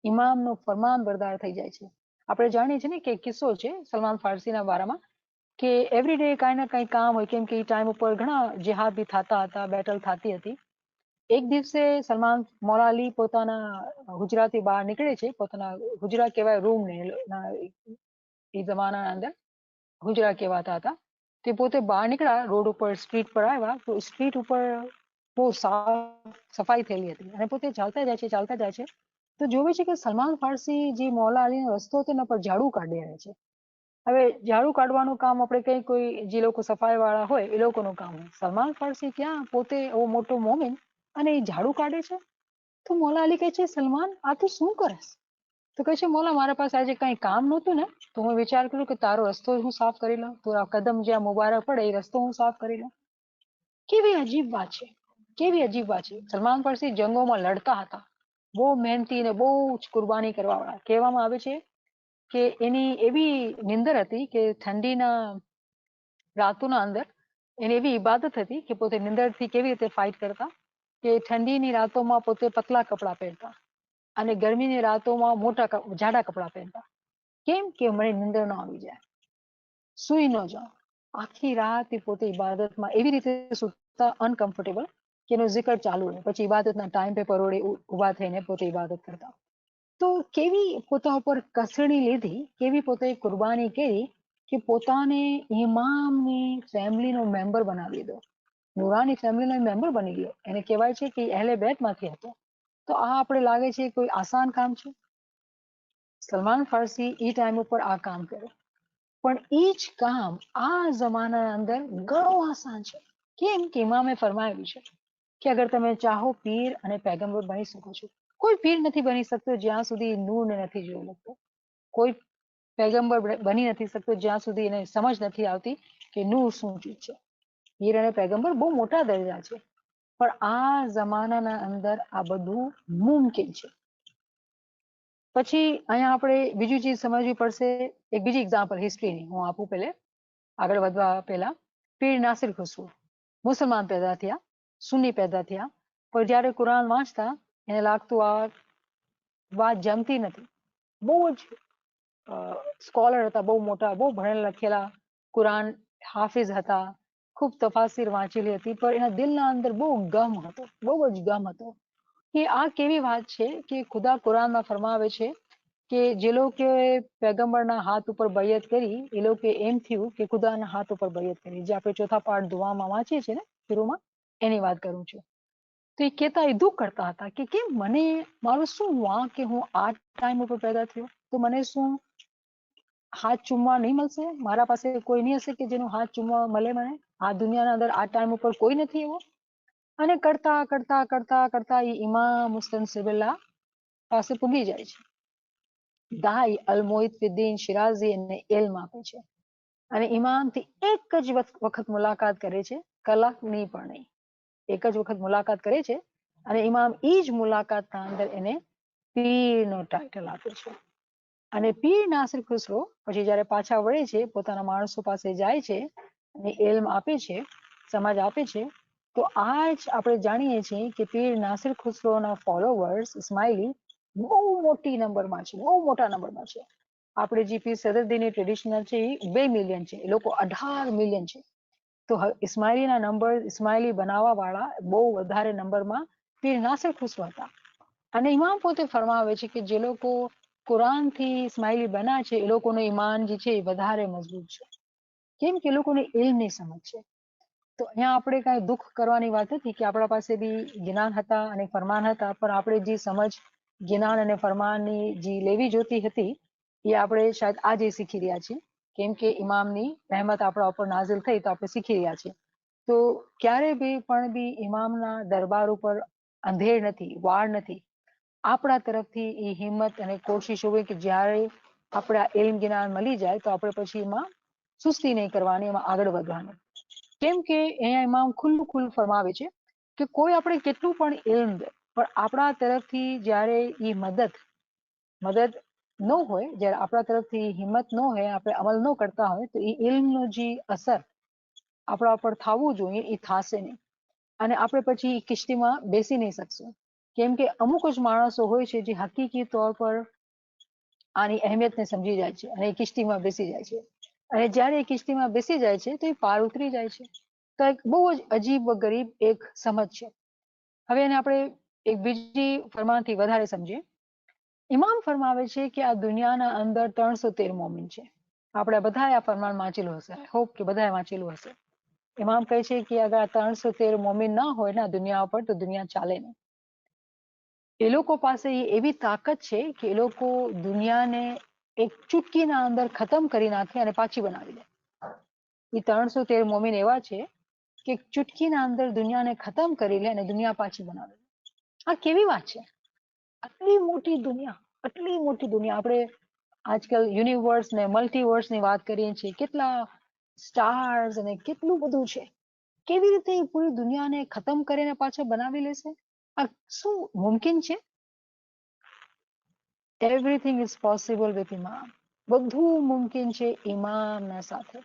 S1: ઇમામનો ફરમાન બરદાર થઈ જાય છે. આપણે જાણીએ છીએ ને કે કિસ્સો છે સલમાન ફારસીના બારામાં કે એવરી ડે કાંઈ ના કાંઈ કામ હોય, કેમ કે એ ટાઈમ ઉપર ઘણા જેહાદ બી થતા હતા, બેટલ થતી હતી. એક દિવસે સલમાન મૌલા અલી પોતાના હુજરાથી બહાર નીકળે છે, પોતાના હુજરા કહેવાય રૂમ ને એ જમાનાના અંદર હુજરા કહેવાતા હતા, તે પોતે બહાર નીકળ્યા, રોડ ઉપર સ્ટ્રીટ પર આવ્યા તો સ્ટ્રીટ ઉપર બહુ સાફ સફાઈ થયેલી હતી, અને પોતે ચાલતા જાય છે તો જોવે છે કે સલમાન ફારસી જે મૌલા અલીનો રસ્તો હતો એના પર ઝાડુ કાઢી રહ્યા છે. હવે ઝાડુ કાઢવાનું કામ આપણે કઈ કોઈ જે લોકો સફાઈ વાળા હોય એ લોકોનું કામ હોય, સલમાન ફારસી ક્યાં પોતે એવો મોટો મોમિન અને એ ઝાડુ કાઢે છે. તો મૌલા અલી કહે છે, સલમાન આ તું શું કરસ? તો કહે છે, મૌલા મારા પાસે આજે કઈ કામ નહોતું ને તો હું વિચાર કર્યું કે તારો રસ્તો હું સાફ કરી લઉં, તારા કદમ જ્યાં મુબારક પડે એ રસ્તો હું સાફ કરી લઉં. કેવી અજીબ વાત છે, કેવી અજીબ વાત છે. સલમાન ફારસી જંગોમાં લડતા હતા, બહુ મહેનતી અને બહુ જ કુરબાની કરવા વાળા. કહેવામાં આવે છે કે એની એવી નિંદર હતી કે ઠંડીના રાતોના અંદર એની એવી ઇબાદત હતી કે પોતે નિંદરથી કેવી રીતે ફાઇટ કરતા કે ઠંડીની રાતોમાં પોતે પતલા કપડાં પહેરતા અને ગરમીની રાતોમાં જાડા કપડાં પહેરતા. કેમ કે મને નિંદર ન આવી જાય, સુઈ ન જાઉં. આખી રાત એ પોતે ઇબાદતમાં એવી રીતે સુતા અનકમ્ફર્ટેબલ કે એનો zikr ચાલુ રહે, પછી ઇબાદતના ટાઈમ પે પરોડે ઊભા થઈને પોતે ઇબાદત કરતા. તો કેવી પોતા ઉપર કસરણી લીધી, કેવી પોતે કુરબાની કરી કે પોતાને ઇમામની ફેમિલીનો મેમ્બર બનાવી દો, નુરાની ફેમિલીનો મેમ્બર બની ગયો. એને કહેવાય છે કે અહેલે બેતમાંથી હતો. તો આ આપણે લાગે છે કોઈ આસાન કામ છે? સલમાન ફારસી એ ટાઈમ ઉપર આ કામ કરે, પણ એ જ કામ આ જમાનાના અંદર ઘણું આસાન છે. કેમ કે ઇમામે ફરમાવ્યું છે કે અગર તમે ચાહો પીર અને પૈગંબર બની શકો છો. કોઈ પીર નથી બની શકતો જ્યાં સુધી નૂરને નથી જોઈ શકતો, કોઈ પૈગંબર બની નથી શકતો જ્યાં સુધી એને સમજ નથી આવતી કે નૂર શું ચીજ છે. પીર અને પૈગંબર બહુ મોટા દરજા છે, પણ આ જમાનાના અંદર આ બધું મુમકિન છે. પછી અહીંયા આપણે બીજી ચીજ સમજવી પડશે. એક બીજી એક્ઝામ્પલ હિસ્ટ્રીની હું આપું પહેલે, આગળ વધવા પહેલા. પીર નાસિર ખુસરો મુસલમાન પેદા થયા, સુન્ની પેદા થયા, પણ જ્યારે કુરાન વાંચતા એને લાગતું આ વાત જમતી નથી. બહુ જ સ્કોલર હતા, બહુ મોટા, બહુ ભણેલા લખેલા, કુરાન હાફિઝ હતા, ખૂબ તફાસીર વાંચેલી હતી, પણ એના દિલના અંદર બહુ ગમ હતો, બહુ જ ગમ હતો કે આ કેવી વાત છે કે ખુદા કુરાનમાં ફરમાવે છે કે જે લોકો પૈગંબરના હાથ ઉપર બૈયત કરી એ લોકો એમ થયું કે ખુદાના હાથ ઉપર બૈયત કરી, જે આપણે ચોથા પાઠ દુઆમાં વાંચીએ છીએ ને શરૂમાં, એની વાત કરું છું. તો એ કહેતા, એ દુઃખ કરતા હતા કે કેમ મને, મારું શું વાંક કે હું આ ટાઈમ ઉપર પેદા થયો, તો મને શું હાથ ચૂમવા નહીં મળશે? મારા પાસે કોઈ નહીં હશે કે જેનો હાથ ચૂમવા મળે મને? આ દુનિયાના અંદર આ ટાઈમ ઉપર કોઈ નથી એવો? અને કરતા કરતા કરતા કરતા એ ઇમામ મુસ્તનસિબિલ્લાહ પાસે પૂગી જાય છે. દાઈ અલ મોઇતફિદ્દીન શિરાઝી એને ઇલ્મ આપે છે, અને ઇમામથી એક જ વખત મુલાકાત કરે છે, કલાકની પણ નહીં, એક જ વખત મુલાકાત કરે છે, અને ઇમામ એ જ મુલાકાતના અંદર એને પીરનો ટાઇટલ આપે છે. અને પીર નાસિર ખુસરો પછી જ્યારે પાછા વળે છે, પોતાના માણસો પાસે જાય છે અને ઇલ્મ આપે છે, સમજ આપે છે, તો આ જ આપણે જાણીએ છીએ કે પીર નાસિર ખુસરોના ફોલોવર્સ ઇસ્માઇલી બહુ મોટી નંબરમાં છે, બહુ મોટા નંબરમાં છે. આપણે જે પીર સદરુદ્દીનની ટ્રેડિશનલ છે એ 2 મિલિયન છે, એ લોકો 18 મિલિયન છે. તો ઇસ્માઇલીના નંબર, ઇસ્માઇલી બનાવવા વાળા બહુ વધારે નંબરમાં પીર નાસિર ખુસરો હતા. અને ઇમામ પોતે ફરમાવે છે કે જે લોકો કુરાનથી ઇસ્માઇલી બન્યા છે એ લોકોનું ઈમાન જે છે એ વધારે મજબૂત છે, કેમ કે એ લોકોને ઇલ્મની સમજ છે. તો અહીંયા આપણે કાંઈ દુઃખ કરવાની વાત નથી કે આપણા પાસે બી જ્ઞાન હતા અને ફરમાન હતા, પણ આપણે જે સમજ જ્ઞાન અને ફરમાનની જે લેવી જોતી હતી એ આપણે શાયદ આજે શીખી રહ્યા છીએ. કેમ કે ઇમામની રહેમત આપણા ઉપર નાઝિલ થઈ તો આપણે શીખી રહ્યા છીએ. તો ક્યારે બી ઇમામના દરબાર ઉપર અંધેર નથી, વાર નથી. આપણા તરફથી એ હિંમત અને કોશિશ હોય કે જ્યારે આપણે આ ઇલ્મ જ્ઞાન મળી જાય તો આપણે પછી એમાં સુસ્તી નહીં કરવાની, એમાં આગળ વધવાનું. કેમ કે અહીંયા ઇમામ ખુલ્લું ફરમાવે છે કે કોઈ આપણે કેટલું પણ ઇલ્મ દે, પણ આપણા તરફથી જ્યારે એ મદદ ન હોય, જ્યારે આપણા તરફથી હિંમત ન હોય, આપણે અમલ ન કરતા હોય, તો એ ઇલ્મનો જે અસર આપણા ઉપર થવું જોઈએ એ થશે નહીં. અને આપણે પછી કિશ્તીમાં બેસી નહીં શકશું. કેમ કે અમુક જ માણસો હોય છે જે હકીકી તौर પર આની અહેમિયતને સમજી જાય છે અને એ કિશ્તીમાં બેસી જાય છે. અને જ્યારે એ કિશ્તીમાં બેસી જાય છે તો એ પાર ઉતરી જાય છે. તો એક બહુ જ અજીબ ગરીબ એક સમજ છે. હવે એને આપણે એક બીજી ફરમાનથી વધારે સમજીએ. ઇમામ ફરમાવે છે કે આ દુનિયાના અંદર 313 મોમિન છે. આપણે બધાએ આ ફરમાન વાંચેલું હશે. આઈ હોપ કે બધાએ વાંચેલું હશે. ઇમામ કહે છે કે અગર 313 મોમિન ના હોય ને દુનિયા ઉપર તો દુનિયા ચાલે નહીં. એ લોકો પાસે એવી તાકાત છે કે એ લોકો દુનિયાને એક ચૂટકીના અંદર ખતમ કરી નાખે અને પાછી બનાવી દે. એ 313 મોમિન એવા છે કે ચૂટકીના અંદર દુનિયાને ખતમ કરી લે અને દુનિયા પાછી બનાવી દે. આ કેવી વાત છે? આટલી મોટી દુનિયા આપણે આજકાલ યુનિવર્સ ને મલ્ટીવર્સની વાત કરીએ છીએ. કેટલા સ્ટાર્સ અને કેટલું બધું છે. કેવી રીતે એ પૂરી દુનિયાને ખતમ કરીને પાછા બનાવી લેશે? આ શું મુમકિન છે? એવરીથિંગ ઇઝ પોસિબલ વિથ ઇમામ. બધું મુમકિન છે ઇમામના સાથે.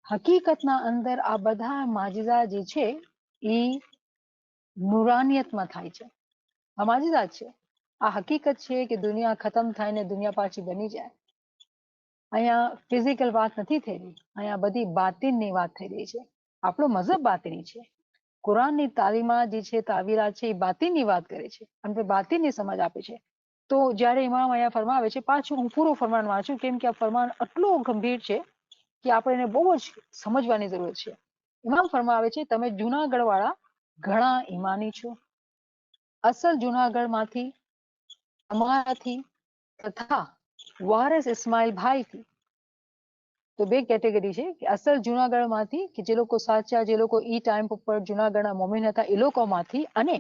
S1: હકીકતના અંદર આ બધા માજિઝા જે છે એ નુરાનિયતમાં થાય છે. આ માજિઝા છે. આ હકીકત છે કે દુનિયા ખતમ થાય ને દુનિયા પાછી બની જાય. અહીંયા ફિઝિકલ વાત નથી થઈ રહી. અહીંયા બધી બાતિનની વાત થઈ રહી છે. આપણો મઝહબ બાતિની છે. કુરાનની તાલીમાત જે છે, તાવીરાત છે, એ બાતિનની વાત કરે છે અને બાતિનની સમજ આપે છે. તો જ્યારે ઇમામ અહીંયા ફરમાવે છે, પાછું હું પૂરો ફરમાન વાંચું કેમ કે આ ફરમાન આટલું ગંભીર છે કે આપણે એને બહુ જ સમજવાની જરૂર છે. ઇમામ ફરમાવે છે, તમે જુનાગઢ વાળા ઘણા ઈમાની છો. અસલ જુનાગઢમાંથી અમારાથી તથા વારસ ઇસ્માઇલ ભાઈથી. તો બે કેટેગરી છે કે અસલ જુનાગઢમાંથી કે જે લોકો સાચા, જે લોકો ઈ ટાઈમ ઉપર જુનાગઢના મોમિન હતા એ લોકોમાંથી, અને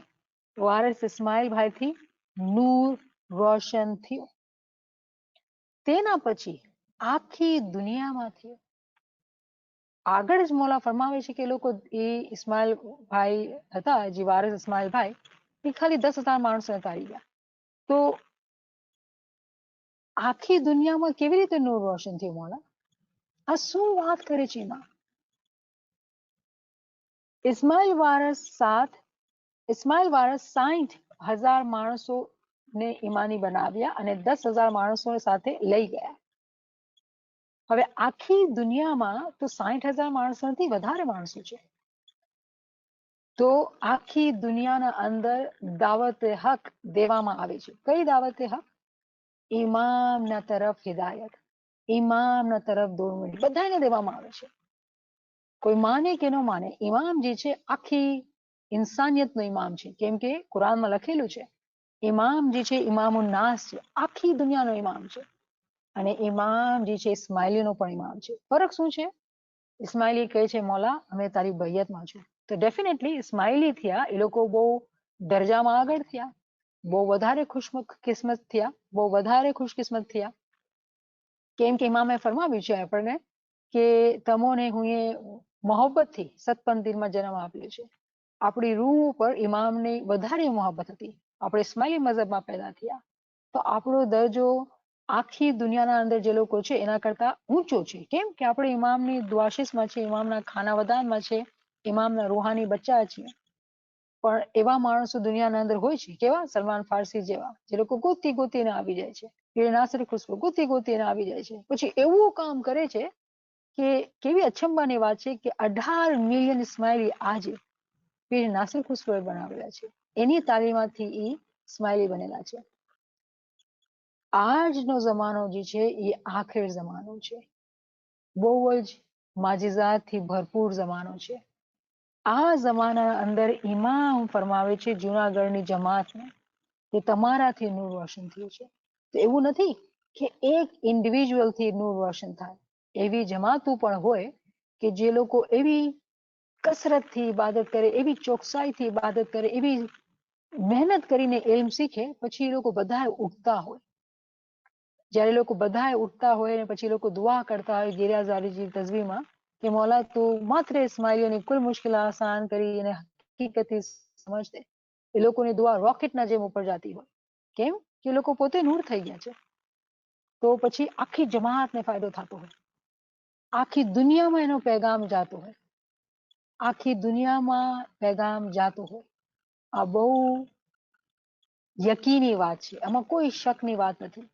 S1: વારસ ઇસ્માઇલ ભાઈથી નૂર રોશન થયું. તેના પછી આખી દુનિયામાંથી આગળ જ મોલા ફરમાવે છે કે લોકો એ ઇસ્માઇલ ભાઈ હતા, જે વારસ ઇસ્માઇલ ભાઈ, એ ખાલી 10,000 માણસો તારી ગયા. તો આખી દુનિયામાં કેવી રીતે નૂર રોશન થયું મોલા? આ શું વાત કરે છે એમાં? ઇસ્માઇલ વારસ 60,000 માણસોને ઈમાની બનાવ્યા અને 10,000 માણસો સાથે લઈ ગયા. હવે આખી દુનિયામાં તો 60,000 માણસો નથી, વધારે માણસો છે. તો આખી દુનિયાના અંદર દાવત હક દેવામાં આવે છે. કઈ દાવત હક? ઇમામના તરફ હિદાયત, ઇમામના તરફ દોરવણી બધાને દેવામાં આવે છે. કોઈ માને કે ન માને, ઇમામ જે છે આખી ઇન્સાનિયતનો ઇમામ છે. કેમ કે કુરાનમાં લખેલું છે ઇમામ જે છે ઇમામુન નાસ છે, આખી દુનિયાનો ઇમામ છે. અને ઇમામ જે છે ઇસ્માઇલીનો પણ ઇમામ છે. ફરક શું છે? ઇસ્માઇલી કહે છે મોલા અમે તારી બૈયતમાં છું. તો ડેફિનેટલી ઇસ્માઇલી થયા એ લોકો બહુ દરજામાં આગળ થયા, બહુ વધારે ખુશકિસ્મત થયા, બહુ વધારે ખુશકિસ્મત થયા. કેમ કે ઇમામે ફરમાવ્યું છે આપણને કે તમોને હું એ મોહબ્બતથી સતપંથીમાં જન્મ આપ્યો છે. આપણી રૂહ ઉપર ઇમામની વધારે મોહબ્બત હતી. આપણે ઇસ્માઇલી મઝહબમાં પેદા થયા. તો આપણો દરજ્જો આખી દુનિયાના અંદર જે લોકો છે એના કરતા ઊંચો છે. કેમ કે આપણે ઇમામની દ્વાશિસમાં છે, ઇમામના ખાનાવદાનમાં છે, ઇમામના રૂહાની બચ્ચા છીએ. પણ એવા માણસો દુનિયાના અંદર હોય છે, કેવા? સલમાન ફારસી જેવા, જે લોકો ગોતીને આવી જાય છે. પીર નાસિર ખુશ્બુ ગોતીને આવી જાય છે. પછી એવું કામ કરે છે કે કેવી અચંબાની વાત છે કે 18 મિલિયન ઇસ્માઇલી આજે પીર નાસિર ખુશ્બુએ બનાવેલા છે. એની તાલીમાથી એ ઇસ્માઇલી બનેલા છે. આજનો જમાનો જે છે એ આખિર જમાનો છે. બહુ જ માજિઝાતથી ભરપૂર જમાનો છે. આ જમાનાના અંદર ઇમામ ફરમાવે છે જુનાગઢની જમાતને કે તમારાથી નૂર રોશન થયું છે. તો એવું નથી કે એક ઇન્ડિવિજ્યુઅલથી નૂર રોશન થાય. એવી જમાતો પણ હોય કે જે લોકો એવી કસરતથી ઇબાદત કરે, એવી ચોકસાઈથી ઇબાદત કરે, એવી મહેનત કરીને ઇલ્મ શીખે, પછી એ લોકો બધા ઉઠતા હોય. જ્યારે લોકો બધા ઉઠતા હોય ને પછી લોકો દુઆ કરતા હોય ગિરિયા ઝાલીજી તઝવીમાં કે મૌલા તું માત્ર ઇસ્માઇલીઓની કુલ મુશ્કેલ આસાન કરી અને હકીકતી સમજ દે. એ લોકોની દુઆ રોકેટના જેમ ઉપર જતી હોય. કેમ કે એ લોકો પોતે નૂર થઈ ગયા છે. તો પછી આખી જમાતને ફાયદો થતો હોય, આખી દુનિયામાં એનો પેગામ જાતો હોય, આખી દુનિયામાં પેગામ જાતો હોય. આ બહુ યકીની વાત છે, આમાં કોઈ શકની વાત નથી.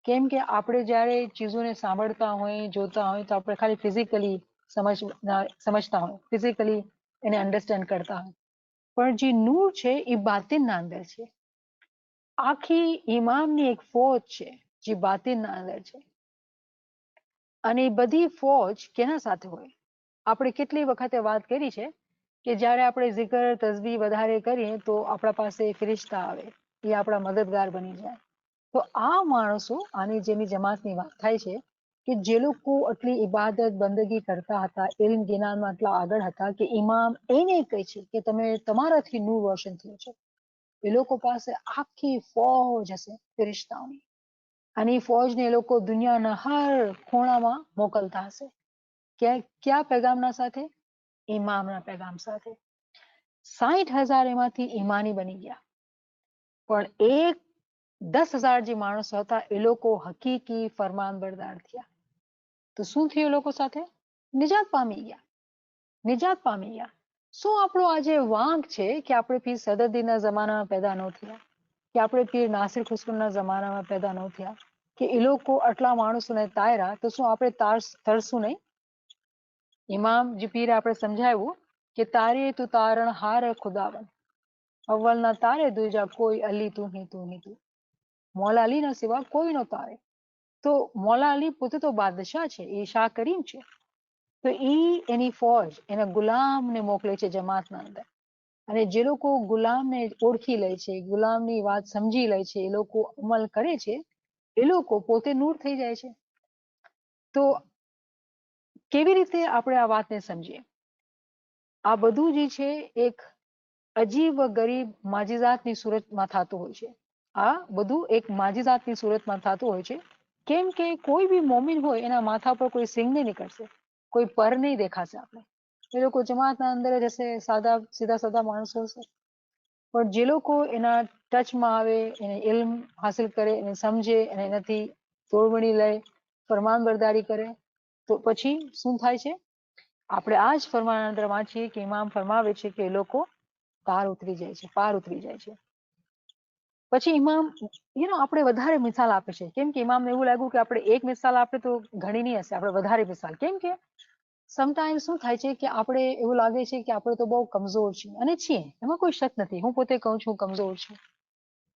S1: કેમ કે આપણે જ્યારે ચીજોને સાંભળતા હોય, જોતા હોય તો આપણે ખાલી ફિઝિકલી સમજતા હોય, ફિઝિકલી એને અન્ડરસ્ટેન્ડ કરતા હોય, પણ જે નૂર છે એ બાતિનના અંદર છે. આખી ઇમામની એક ફોજ છે જે બાતિનના અંદર છે. અને એ બધી ફોજ કેના સાથે હોય? આપણે કેટલી વખતે વાત કરી છે કે જ્યારે આપણે zikr તસ્બીહ વધારે કરીએ તો આપણા પાસે ફિરિશ્તા આવે, એ આપણા મદદગાર બની જાય. તો આ માણસો, આની જેની જમાતની વાત થાય છે કે જે લોકો આટલી ઇબાદત બંદગી કરતા હતા, ઇલ્મ જ્ઞાનમાં આટલા આગળ હતા કે ઇમામ એને કહે છે કે તમે તમારાથી નૂર રોશન થયું છે. એ લોકો પાસે આખી ફોજ હશે ફિરિશ્તાઓની, અને એ ફોજને એ લોકો દુનિયાના હર ખૂણામાં મોકલતા હશે. ક્યાં પેગામના સાથે? ઇમામના પેગામ સાથે. 60,000 એમાંથી ઈમાની બની ગયા, પણ 10,000 જે માણસો હતા એ લોકો હકીકી ફરમાનબરદાર થયા. તો શું થયું એ લોકો સાથે? નિજાત પામી ગયા, નિજાત પામી ગયા. શું આપણો આજે વાંક છે કે આપણે પીર સદરદીના જમાનામાં પેદા ન થયા, કે આપણે પીર નાસિર ખુસરોના જમાનામાં પેદા ન થયા, કે એ લોકો આટલા માણસોને તાર્યા, તો શું આપણે તરશું નહીં? ઇમામ જે પીર આપણે સમજાવ્યું કે તારે તું તારણ હાર ખુદાવંદ, અવ્વલના તારે દૂજા કોઈ અલી તું હી તું હી તું. મૌલા અલીના સિવા કોઈ નો તારે. તો મૌલા અલી પોતે તો બાદશાહ છે, એ શાહ કરીમ છે. તો એની ફોજ એના ગુલામને મોકલે છે જમાતના અંદર, અને જે લોકો ગુલામને ઓળખી લે છે, ગુલામની વાત સમજી લે છે, એ લોકો અમલ કરે છે, એ લોકો પોતે નૂર થઈ જાય છે. તો કેવી રીતે આપણે આ વાતને સમજીએ? આ બધું જે છે એક અજીબ ગરીબ માજીઝાતની સુરતમાં થતું હોય છે. આ બધું એક માજીઝાતની સુરતમાં થતું હોય છે. કેમ કે કોઈ બી મોમિન હોય એના માથા પર કોઈ સિંગ નહીં નીકળશે, કોઈ પર નહીં દેખાશે. આપણે એ લોકો જમાતના અંદર જ હશે, સીધા સાદા માણસો હશે, પણ જે લોકો એના ટચમાં આવે, એને ઇલ્મ હાસિલ કરે, એને સમજે, અને એનાથી તોડવણી લે, ફરમાનબરદારી કરે, તો પછી શું થાય છે? આપણે આ જ ફરમાન અંદર વાંચીએ કે ઇમામ ફરમાવે છે કે એ લોકો પાર ઉતરી જાય છે, પાર ઉતરી જાય છે. પછી ઇમામ આપણે વધારે મિસાલ આપે છે, કેમ કે ઇમામને એવું લાગ્યું કે આપણે એક મિસાલ આપે તો ઘણી નહીં હશે, આપણે વધારે મિસાલ. કેમ કે સમટાઈમ શું થાય છે કે આપણે એવું લાગે છે કે આપણે તો બહુ કમજોર છીએ, અને છીએ, એમાં કોઈ શક નથી. હું પોતે કહું છું કમજોર છું.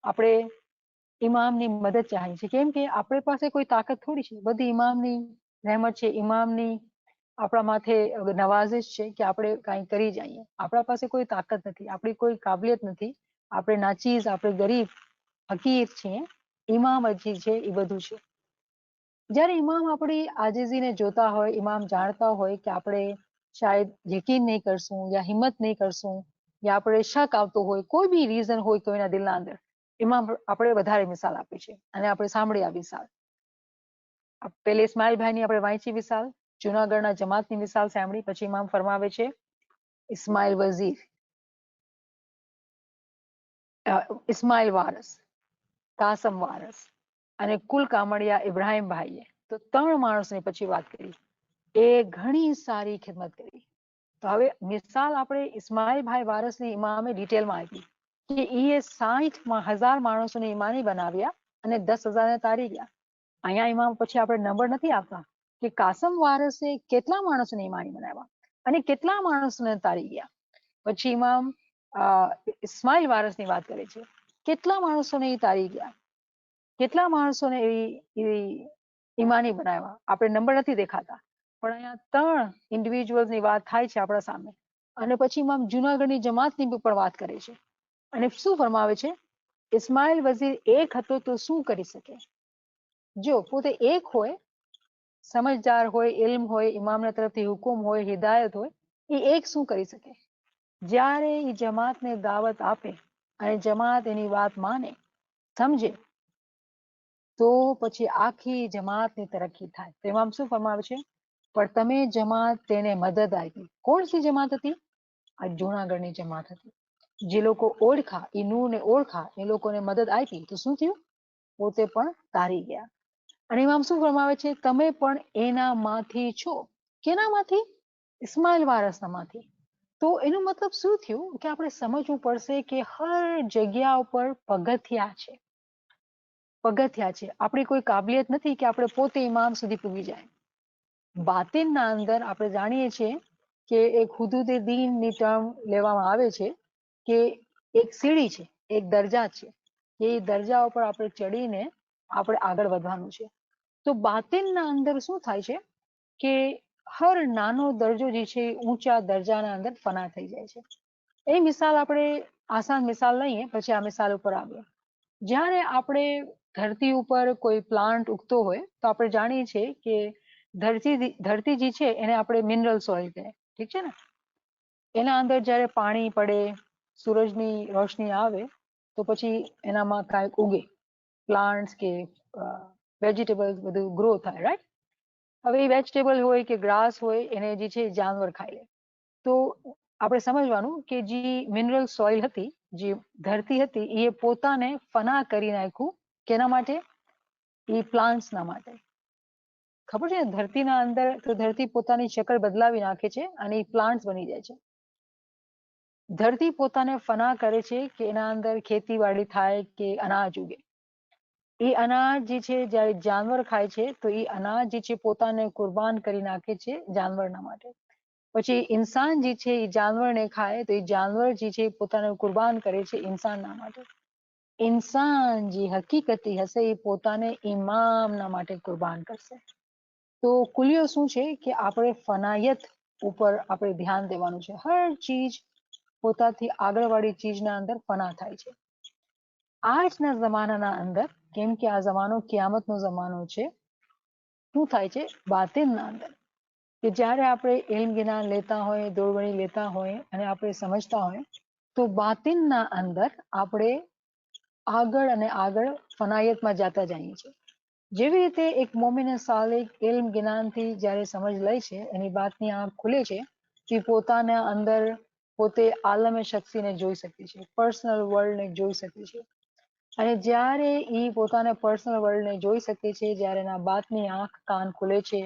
S1: આપણે ઇમામની મદદ ચાહીએ છીએ, કેમ કે આપણી પાસે કોઈ તાકાત થોડી છે, બધી ઇમામની રહેમત છે, ઇમામની આપણા માથે નવાઝિશ છે કે આપણે કાંઈ કરી જઈએ. આપણા પાસે કોઈ તાકાત નથી, આપણી કોઈ કાબલિયત નથી, આપણે નાચીઝ, આપણે ગરીબ હકીર છીએ. ઇમામ જે છે એ બધું છે. જ્યારે ઇમામ આપણી આજીજીને જોતા હોય, ઇમામ જાણતા હોય કે આપણે શાયદ યકીન નહીં કરશું, યા હિંમત નહીં કરશું, યા આપણે શક આવતો હોય, કોઈ બી રીઝન હોય કોઈના દિલના અંદર, ઇમામ આપણે વધારે મિસાલ આપે છે. અને આપણે સાંભળી આ મિસાલ. પેલે ઇસ્માઇલભાઈની આપણે વાંચી મિસાલ, જુનાગઢના જમાતની મિસાલ સાંભળી. પછી ઇમામ ફરમાવે છે ઇસ્માઇલ વઝીર, ઇસ્માઇલ વારસ, કાસમ વારસ અને કુલ કામડિયા ઇબ્રાહીમભાઈએ. તો 3 માણસની પછી વાત કરી. એ ઘણી સારી ખિદમત કરી. તો હવે મિસાલ આપણે ઇસ્માઇલભાઈ વારસની ઇમામે ડિટેલમાં આપી કે એ 60,000 માણસોને ઇમાની બનાવ્યા અને 10,000ને તારી ગયા. અહીંયા ઇમામ પછી આપણે નંબર નથી આપતા કે કાસમ વારસે કેટલા માણસોને ઇમાની બનાવ્યા અને કેટલા માણસોને તારી ગયા. પછી ઇમામ ઇસ્માઇલ વારસની વાત કરે છે, કેટલા માણસોને એ તારી ગયા, કેટલા માણસોને ઈમાની બનાવ્યા. આપણે નંબર નથી દેખાતા, પણ અહીંયા 3 ઇન્ડિવિજ્યુઅલ્સની વાત થાય છે આપણા સામે. અને પછી ઇમામ જુનાગઢની જમાતની પણ વાત કરે છે, અને શું ફરમાવે છે? ઇસ્માઇલ વઝીર એક હતો તો શું કરી શકે? જો પોતે એક હોય, સમજદાર હોય, ઇલ્મ હોય, ઇમામના તરફથી હુકુમ હોય, હિદાયત હોય, એ એક શું કરી શકે? જ્યારે એ જમાતને દાવત આપે અને જમાત એની વાત માને, સમજે, તો પછી આખી જમાતની તરક્કી થાય. તો ઇમામ શું ફરમાવે છે? પણ તમે જમાત તેને મદદ આપી. કોણ સી જમાત હતી? આ જૂનાગઢની જમાત હતી. જે લોકો ઓળખા, એ નૂરને ઓળખા, એ લોકોને મદદ આપી, તો શું થયું? પોતે પણ તારી ગયા. અને ઇમામ શું ફરમાવે છે? તમે પણ એનામાંથી છો. કેનામાંથી? ઇસ્માઇલ વારસનામાંથી. તો એનો મતલબ શું થયું? કે આપણે સમજવું પડશે કે હર જગ્યા ઉપર પગથિયા છે. પગથિયા છે. આપણી કોઈ કાબિલિયત નથી કે આપણે પોતે ઇમામ સુધી પૂગી જાય. બાતિનના અંદર આપણે જાણીએ છીએ કે એક હુદુદ દીનની ટર્મ લેવામાં આવે છે કે એક સીડી છે, એક દરજા છે. એ દરજા ઉપર આપણે ચડીને આપણે આગળ વધવાનું છે. તો બાતિનના અંદર શું થાય છે કે હર નાનો દરજો જે છે ઊંચા દરજાના અંદર ફના થઈ જાય છે. એ મિસાલ આપણે આસાન મિસાલ લઈએ, પછી આ મિસાલ ઉપર આવીએ. જ્યારે આપણે ધરતી ઉપર કોઈ પ્લાન્ટ ઉગતો હોય તો આપણે જાણીએ છીએ કે ધરતી જે છે એને આપણે મિનરલ સોઇલ કહે, ઠીક છે ને? એના અંદર જ્યારે પાણી પડે, સૂરજની રોશની આવે, તો પછી એનામાં કાંઈક ઉગે, પ્લાન્ટ્સ કે વેજીટેબલ્સ બધું ગ્રો થાય, રાઈટ? હવે એ વેજીટેબલ હોય કે ગ્રાસ હોય, એને જે છે જાનવર ખાઈ લે. તો આપણે સમજવાનું કે જે મિનરલ સોઇલ હતી, જે ધરતી હતી, એ પોતાને ફના કરી નાખ્યું. કેના માટે? એ પ્લાન્ટ્સના માટે. ખબર છે? ધરતીના અંદર તો ધરતી પોતાની શક્લ બદલાવી નાખે છે અને એ પ્લાન્ટ્સ બની જાય છે. ધરતી પોતાને ફના કરે છે કે એના અંદર ખેતીવાડી થાય કે અનાજ ઉગે. એ અનાજ જે છે જ્યારે જાનવર ખાય છે તો એ અનાજ જે છે પોતાને કુરબાન કરી નાખે છે જાનવરના માટે. પછી ઇન્સાન જે છે એ જાનવરને ખાય તો એ જાનવર જે છે પોતાને કુરબાન કરે છે ઇન્સાનના માટે. ઇન્સાન જે હકીકતી હશે એ પોતાને ઇમામના માટે કુરબાન કરશે. તો કુલિયો શું છે કે આપણે ફનાયત ઉપર આપણે ધ્યાન દેવાનું છે. હર ચીજ પોતાથી આગળવાળી ચીજના અંદર ફના થાય છે. આજના જમાનાના અંદર, કેમ કે આ જમાનો કિયામતનો જમાનો છે, શું થાય છે બાતિનના અંદર? કે જ્યારે આપણે ઇલ્મ જ્ઞાન લેતા હોય, દોરવણી લેતા હોય અને આપણે સમજતા હોય, તો બાતિનના અંદર આપણે આગળ અને આગળ ફનાયતમાં જતા જઈએ છીએ. જેવી રીતે એક મોમિન સાલિક ઇલ્મ જ્ઞાનથી જ્યારે સમજ લે છે, એની બાતની આંખ ખુલે છે, તે પોતાના અંદર પોતે આલમે શખ્સીને જોઈ શકે છે, પર્સનલ વર્લ્ડને જોઈ શકે છે. અને જ્યારે એ પોતાના પર્સનલ વર્લ્ડને જોઈ શકે છે, જ્યારે એના બાતની આંખ કાન ખુલે છે,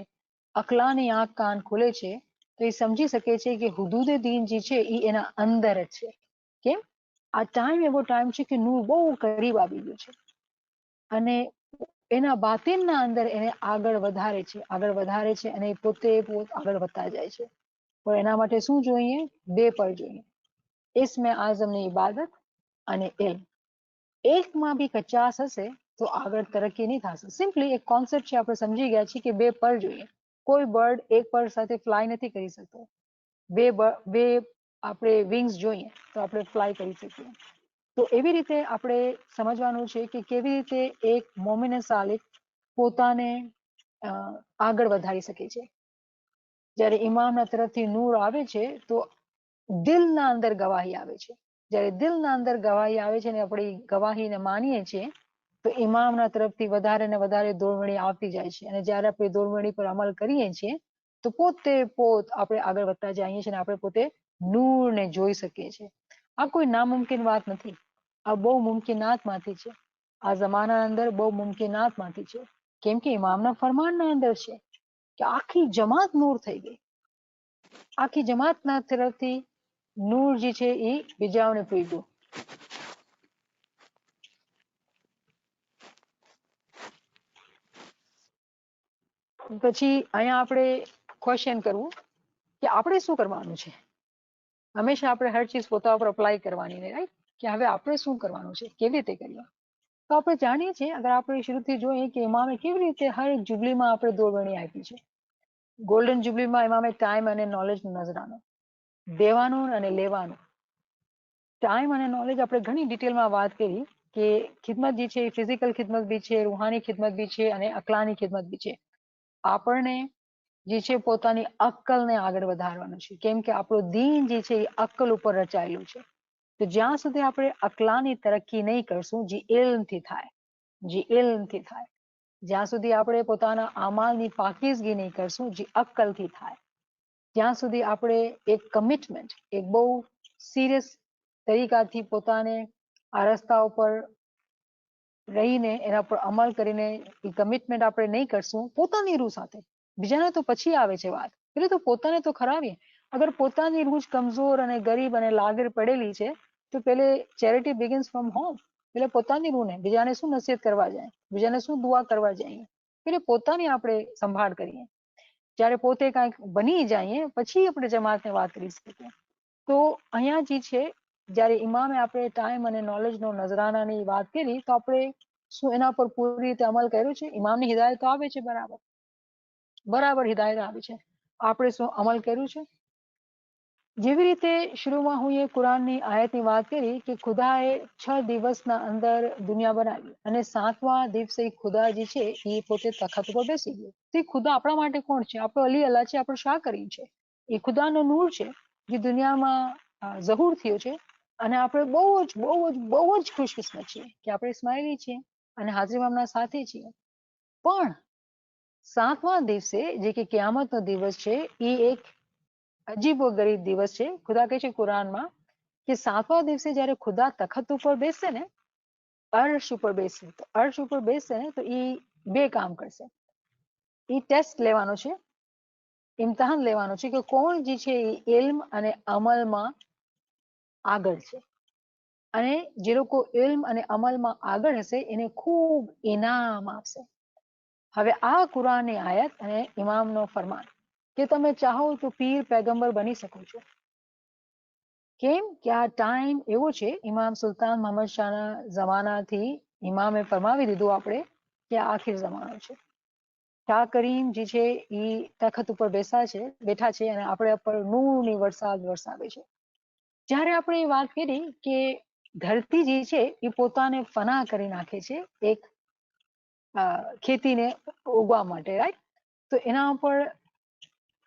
S1: અકલાની આંખ કાન ખુલે છે, તો એ સમજી શકે છે કે હુદૂદ દીન જે છે એ એના અંદર જ છે. કેમ? આ ટાઈમ એવો ટાઈમ છે કે નૂર બહુ કરીબ આવી ગયું છે અને એના બાતિનના અંદર એને આગળ વધારે છે, આગળ વધારે છે અને પોતે આગળ વધતા જાય છે. પણ એના માટે શું જોઈએ? બે પર જોઈએ. ઇસ્મે આઝમની ઇબાદત અને ઇલ્મ. એકમાં બી કચાસ હશે તો આગળ તરક્કી નહીં થશે. સિમ્પલી એક કોન્સેપ્ટ છે, આપણે સમજી ગયા છીએ કે બે પર જોઈએ. કોઈ બર્ડ એક પર સાથે ફ્લાય નથી કરી શકતો. બે આપણે વિંગ્સ જોઈએ તો આપણે ફ્લાય કરી શકીએ. તો એવી રીતે આપણે સમજવાનું છે કે કેવી રીતે એક મોમિન સાલિક પોતાને આગળ વધારી શકે છે. જ્યારે ઇમામના તરફથી નૂર આવે છે તો દિલના અંદર ગવાહી આવે છે. જ્યારે દિલના અંદર ગવાહી આવે છે ને આપણે ગવાહીને માનીએ છીએ, તો ઇમામના તરફથી વધારે ને વધારે દોરવણી આવતી જાય છે. અને જ્યારે આપણે દોરવણી પર અમલ કરીએ છીએ તો પોતે આપણે આગળ વધતા જઈએ છીએ અને આપણે પોતે નૂરને જોઈ શકીએ છીએ. આ કોઈ નામુમકિન વાત નથી. આ બહુ મુમકિનાતમાંથી છે. આ જમાના અંદર બહુ મુમકિનાતમાંથી છે. કેમ કે ઇમામના ફરમાનના અંદર છે કે આખી જમાત નૂર થઈ ગઈ. આખી જમાતના તરફથી નૂર જે છે એ બીજાઓને પૂગ્યું. પછી અહીંયા આપણે ક્વેશ્ચન કરવું કે આપણે શું કરવાનું છે. હંમેશા આપણે હર ચીજ પોતા ઉપર અપ્લાય કરવાની ને, રાઈટ? કે હવે આપણે શું કરવાનું છે, કેવી રીતે કરીએ. તો આપણે જાણીએ છીએ, અગર આપણે શરૂથી જોઈએ કે ઇમામે કેવી રીતે હર એક જુબલીમાં આપણે દોરવણી આપી છે. ગોલ્ડન જુબલીમાં ઇમામે ટાઈમ અને નોલેજ નજરાનો દેવાનું અને લેવાનું. ટાઈમ અને નોલેજ આપણે ઘણી ડિટેલમાં વાત કરી કે ખિદમત જે છે એ ફિઝિકલ ખિદમત બી છે, રૂહાની ખિદમત બી છે અને અકલાની ખિદમત બી છે. આપણને જે છે પોતાની અક્કલને આગળ વધારવાનું છે, કેમ કે આપણો દીન જે છે એ અક્કલ ઉપર રચાયેલું છે. તો જ્યાં સુધી આપણે અકલાની તરક્કી નહીં કરશું, જે ઇલ્મથી થાય, જે ઇલ્મથી થાય, જ્યાં સુધી આપણે પોતાના અમાલની પાકીઝગી નહીં કરશું, જે અક્કલથી થાય, ત્યાં સુધી આપણે એક કમિટમેન્ટ, એક બહુ સિરિયસ તરીકાથી પોતાને આ રસ્તા ઉપર રહીને એના પર અમલ કરીને એ કમિટમેન્ટ આપણે નહીં કરશું પોતાની રૂહ સાથે, બીજાને તો પછી આવે છે વાત, એટલે તો પોતાને તો ખરાવીએ. અગર પોતાની રૂહ જ કમજોર અને ગરીબ અને લાગર પડેલી છે તો પેલે ચેરિટી બિગિન્સ ફ્રોમ હોમ. એટલે પોતાની રૂહને બીજાને શું નસીહત કરવા જાય, બીજાને શું દુઆ કરવા જઈએ, એટલે પોતાની આપણે સંભાળ કરીએ. જ્યારે પોતે કાંઈક બની જઈએ પછી આપણે જમાતને વાત કરી શકીએ. તો અહીંયા જે છે, જ્યારે ઇમામે આપણે ટાઈમ અને નોલેજનો નજરાનાની વાત કરી તો આપણે શું એના પર પૂરી રીતે અમલ કર્યો છે? ઇમામની હિદાયત તો આવે છે, બરાબર બરાબર હિદાયત આવે છે, આપણે શું અમલ કર્યું છે? જેવી રીતે શરૂમાં હું એ કુરાનની આયતની વાત કરી કે ખુદાએ 6 દિવસના અંદર દુનિયા બનાવી અને 7મા દિવસે ખુદા જે છે એ પોતે તખત ઉપર બેસી ગયો. તે ખુદા આપણા માટે કોણ છે? આપણો અલી અલ્લાહ છે, આપણો શાહ કરીમ છે. એ ખુદાનો નૂર છે જે દુનિયામાં ઝહૂર થયો છે. અને આપણે બહુ જ ખુશકિસ્મત છીએ કે આપણે ઇસ્માઇલી છીએ અને હાજરી ઇમામના સાથે છીએ. પણ 7મા દિવસે જે કે કિયામતનો દિવસ છે એ એક અજીબો ગરીબ દિવસ છે. ખુદા કહે છે કુરાનમાં કે 7મા દિવસે જ્યારે ખુદા તખત ઉપર બેસશે ને, અર્શ ઉપર બેસશે, તો અર્શ ઉપર બેસશે ને તો એ બે કામ કરશે. એ ટેસ્ટ લેવાનો છે, ઇમ્તિહાન લેવાનો છે કે કોણ જે છે એ ઇલ્મ અને અમલમાં આગળ છે. અને જે લોકો ઇલ્મ અને અમલમાં આગળ હશે એને ખૂબ ઇનામ આપશે. હવે આ કુરાનની આયત અને ઇમામનો ફરમાન કે તમે ચાહો તો પીર પૈગંબર બની શકો છો. કેમ કે આ ટાઈમ એવો છે, ઇમામ સુલતાન મોહમ્મદ શાહના જમાનાથી ઇમામે ફરમાવી દીધું આપણે કે આખિર જમાનો છે. શાહ કરીમ જે છે એ તખત ઉપર બેઠા છે અને આપણે ઉપર નૂરની વરસાદ વરસાવે છે. જ્યારે આપણે એ વાત કરી કે ધરતી જે છે એ પોતાને ફના કરી નાખે છે એક ખેતીને ઉગવા માટે, રાઈટ? તો એના ઉપર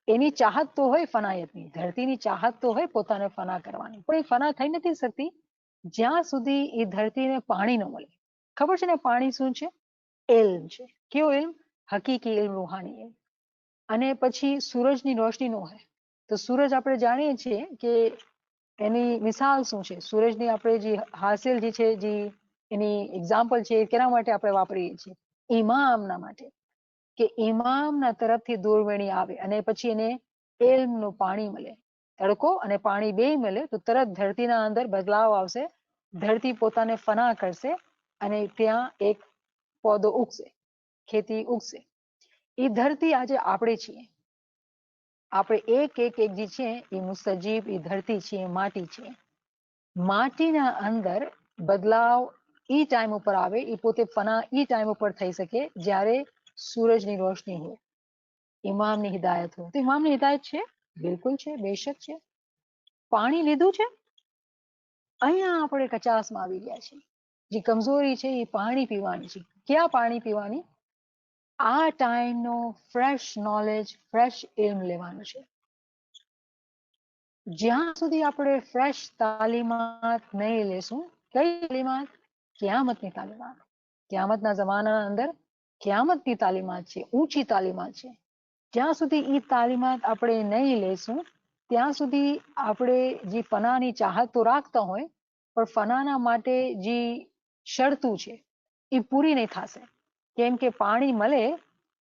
S1: એની ચાહત તો હોય ફનાયતની, ધરતીની ચાહત તો હોય પોતાને ફના કરવાની, પણ એ ફના થઈ નથી શકતી જ્યાં સુધી એ ધરતીને પાણી ન મળે. ખબર છે ને પાણી શું છે? ઇલ્મ છે. કેવો ઇલ્મ? હકીકી ઇલ્મ, રૂહાની ઇલ્મ. અને પછી સૂરજની રોશની ન હોય તો સૂરજ આપણે જાણીએ છીએ કે એની મિસાલ શું છે? સૂરજની આપણે જે હાસિલ જે છે, જે એની એક્ઝામ્પલ છે, કેના માટે આપણે વાપરીએ છીએ? ઇમામના માટે, કે ઇમામના તરફથી દૂરવણી આવે અને પછી એને ઇલ્મનું પાણી મળે, તડકો અને પાણી બે મળે તો તરત ધરતીના અંદર બદલાવ આવશે, ધરતી પોતાને ફના કરશે અને ત્યાં એક પૌધો ઉગશે, ખેતી ઉગશે. એ ધરતી આજે આપણે છીએ. આપણે એક જે છે એ મુસ્તજીબ એ ધરતી છે, માટી છે. માટીના અંદર બદલાવ એ ટાઈમ ઉપર આવે, એ પોતે ફના એ ટાઈમ ઉપર થઈ શકે જ્યારે સૂરજની રોશની હોય, ઇમામની હિદાયત હોય. તો ઇમામની હિદાયત છે, બિલકુલ છે, બેશક છે. પાણી લીધું છે, અહીંયા આપણે કચાસમાં આવી ગયા છીએ. જે કમજોરી છે એ પાણી પીવાની છે. ક્યાં પાણી પીવાની? આ ટાઈમનો ફ્રેશ નોલેજ, ફ્રેશ ઇલ્મ લેવાનું છે. જ્યાં સુધી આપણે ફ્રેશ તાલીમાત નહીં લેશું, કઈ તાલીમાત? ક્યામતની તાલીમાત. ક્યામતના જમાનાના અંદર ક્યામતની તાલીમાત છે, ઊંચી તાલીમાત છે. જ્યાં સુધી એ તાલીમાત આપણે નહીં લેશું ત્યાં સુધી આપણે જે ફનાની ચાહત તો રાખતા હોય પણ ફનાના માટે જે શરતું છે એ પૂરી નહીં થશે. કેમ કે પાણી મળે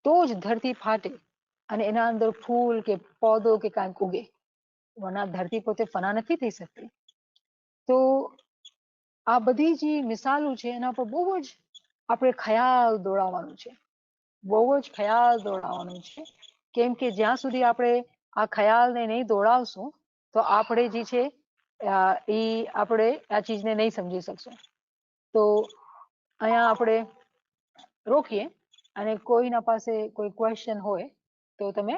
S1: તો જ ધરતી ફાટે અને એના અંદર ફૂલ કે પૌધો કે કાંઈક ઉગે, વરના ધરતી પોતે ફના નથી થઈ શકતી. તો આ બધી જે મિસાલો છે એના પર બહુ જ આપણે ખ્યાલ દોડાવવાનું છે, બહુ જ ખ્યાલ દોડાવવાનું છે. કેમ કે જ્યાં સુધી આપણે આ ખ્યાલને નહીં દોડાવશું તો આપણે જે છે એ આપણે આ ચીજને નહીં સમજી શકશું. તો અહીંયા આપણે રોકીએ અને કોઈના પાસે કોઈ ક્વેશ્ચન હોય તો તમે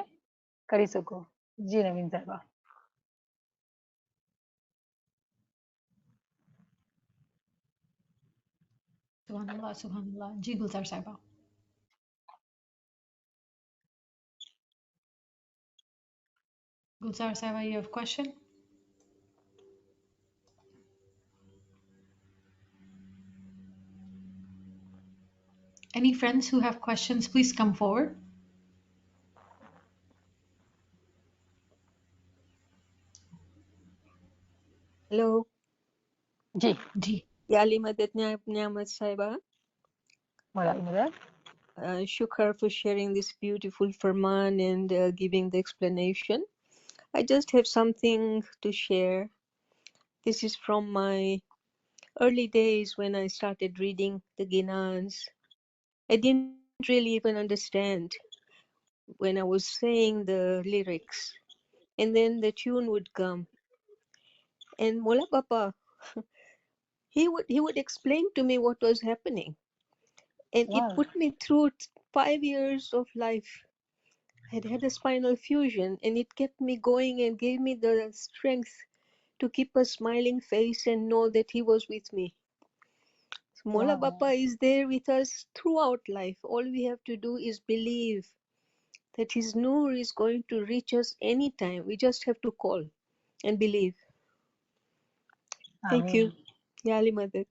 S1: કરી શકો. જી નવીન સાહેબા.
S2: સુભાનઅલ્લાહ, સુભાનઅલ્લાહ. જી ગુલजार સાહેબા. Gulzar Saiba, you have a question? Any friends who have questions, please come forward.
S3: Hello.
S1: Ji
S2: Ji.
S3: Yali Madat Nyamat Saiba.
S1: બરાબર.
S3: Shukr for sharing this beautiful Farman and giving the explanation. I just have something to share. This is from my early days when I started reading the Ginans. I didn't really even understand when I was saying the lyrics. And then the tune would come. And Mola Papa, he would explain to me what was happening. And it
S1: વાહ,
S3: put me through 5 years of life. I had had a spinal fusion and it kept me going and gave me the strength to keep a smiling face and know that he was with me. Mola
S1: વાહ,
S3: Bappa is there with us throughout life. All we have to do is believe that his Noor is going to reach us anytime. We just have to call and believe. Thank
S1: આમીન.
S3: you. Yali Madat.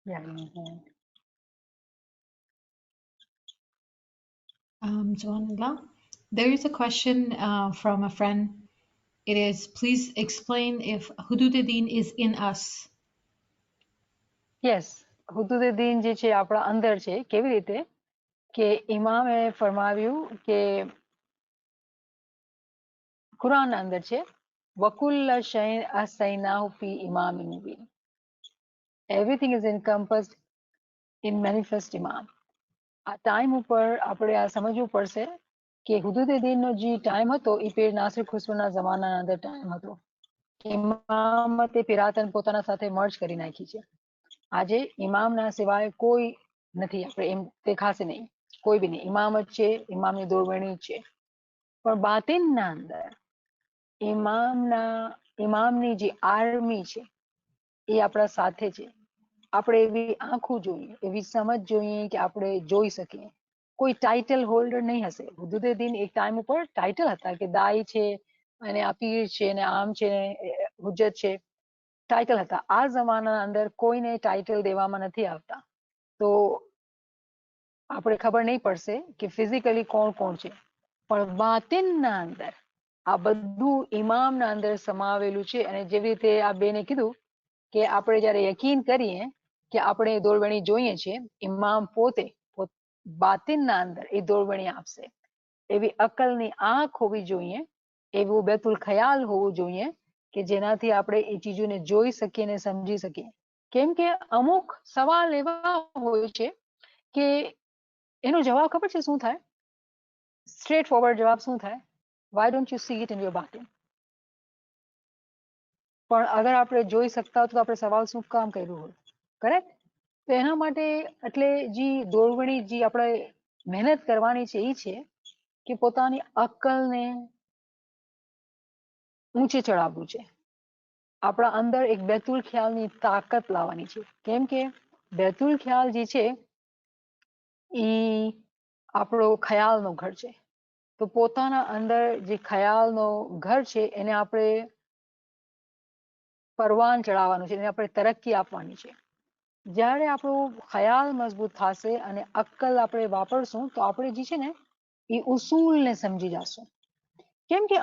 S1: આમીન.
S2: Subhanallah. There is a question from a friend. It is, please explain if Hudududdin is in us.
S1: Yes, હુદુદ્દીન જે છે આપણા અંદર છે. કેવી રીતે કે ઇમામે ફરમાવ્યું કે કુરાનના અંદર છે વકુલ્લ શૈન અસૈનાહુ ફી ઇમામિન મુબીન. Everything is encompassed in manifest imam. આ ટાઈમ ઉપર આપણે આ સમજવું પડશે કે હુદુદ્દીનનો જે ટાઈમ હતો એ પીર નાસિર ખુસરોના જમાનાના અંદર ટાઈમ હતો. ઇમામતે પિરાતન પોતાના સાથે મર્જ કરી નાખી છે. આજે ઇમામના સિવાય કોઈ નથી, આપણે એમ દેખાશે નહીં, કોઈ બી નહીં. ઇમામ જ છે, ઇમામની દોરવણી જ છે. પણ બાતિનના અંદર ઇમામની જે આર્મી છે એ આપણા સાથે છે. આપણે એવી આંખો જોઈએ, એવી સમજ જોઈએ કે આપણે જોઈ શકીએ. કોઈ ટાઇટલ હોલ્ડર નહીં હશે. હુદુદ્દીન એક ટાઈમ ઉપર ટાઇટલ હતા કે દાઈ છે અને આ પીર છે ને આમ છે ને હુજ્જત છે, ટાઇટલ હતા. આ જમાનાના અંદર કોઈને ટાઇટલ દેવામાં નથી આવતા. તો આપણે ખબર નહીં પડશે કે ફિઝિકલી કોણ કોણ છે, પણ બાતિનના અંદર આ બધું ઇમામના અંદર સમાવેલું છે. અને જેવી રીતે આ બેને કીધું કે આપણે જ્યારે યકીન કરીએ કે આપણે દોરવણી જોઈએ છે, ઇમામ પોતે બાતિનના અંદર એ દોરવણી આપશે. એવી અકલની આંખ હોવી જોઈએ, એવું બેતુલ ખ્યાલ હોવું જોઈએ કે જેનાથી આપણે એ ચીજોને જોઈ શકીએ અને સમજી શકીએ. કેમ કે અમુક સવાલ એવા હોય છે કે એનો જવાબ ખબર છે શું થાય? સ્ટ્રેટ ફોરવર્ડ જવાબ શું થાય? Why don't you see it in your બાતિન? પણ અગર આપણે જોઈ શકતા હોત તો આપણે સવાલ શું કામ કર્યું હોત? કરેક્ટ? તો એના માટે એટલે જે દોરવણી જે આપણે મહેનત કરવાની છે એ છે કે પોતાની અક્કલને ઊંચે ચડાવવું છે. આપણા અંદર એક બેતુલ ખ્યાલની તાકાત લાવવાની છે. કેમ કે બેતુલ ખ્યાલ જે છે એ આપણો ખ્યાલનો ઘર છે. તો પોતાના અંદર જે ખ્યાલનો ઘર છે એને આપણે પરવાન ચડાવવાનું છે, એને આપણે તરક્કી આપવાની છે. જ્યારે આપણો ખ્યાલ મજબૂત થશે અને અક્કલ આપણે વાપરશું તો આપણે જે છે ને એ ઉસૂલને સમજી જશું. કેમ કે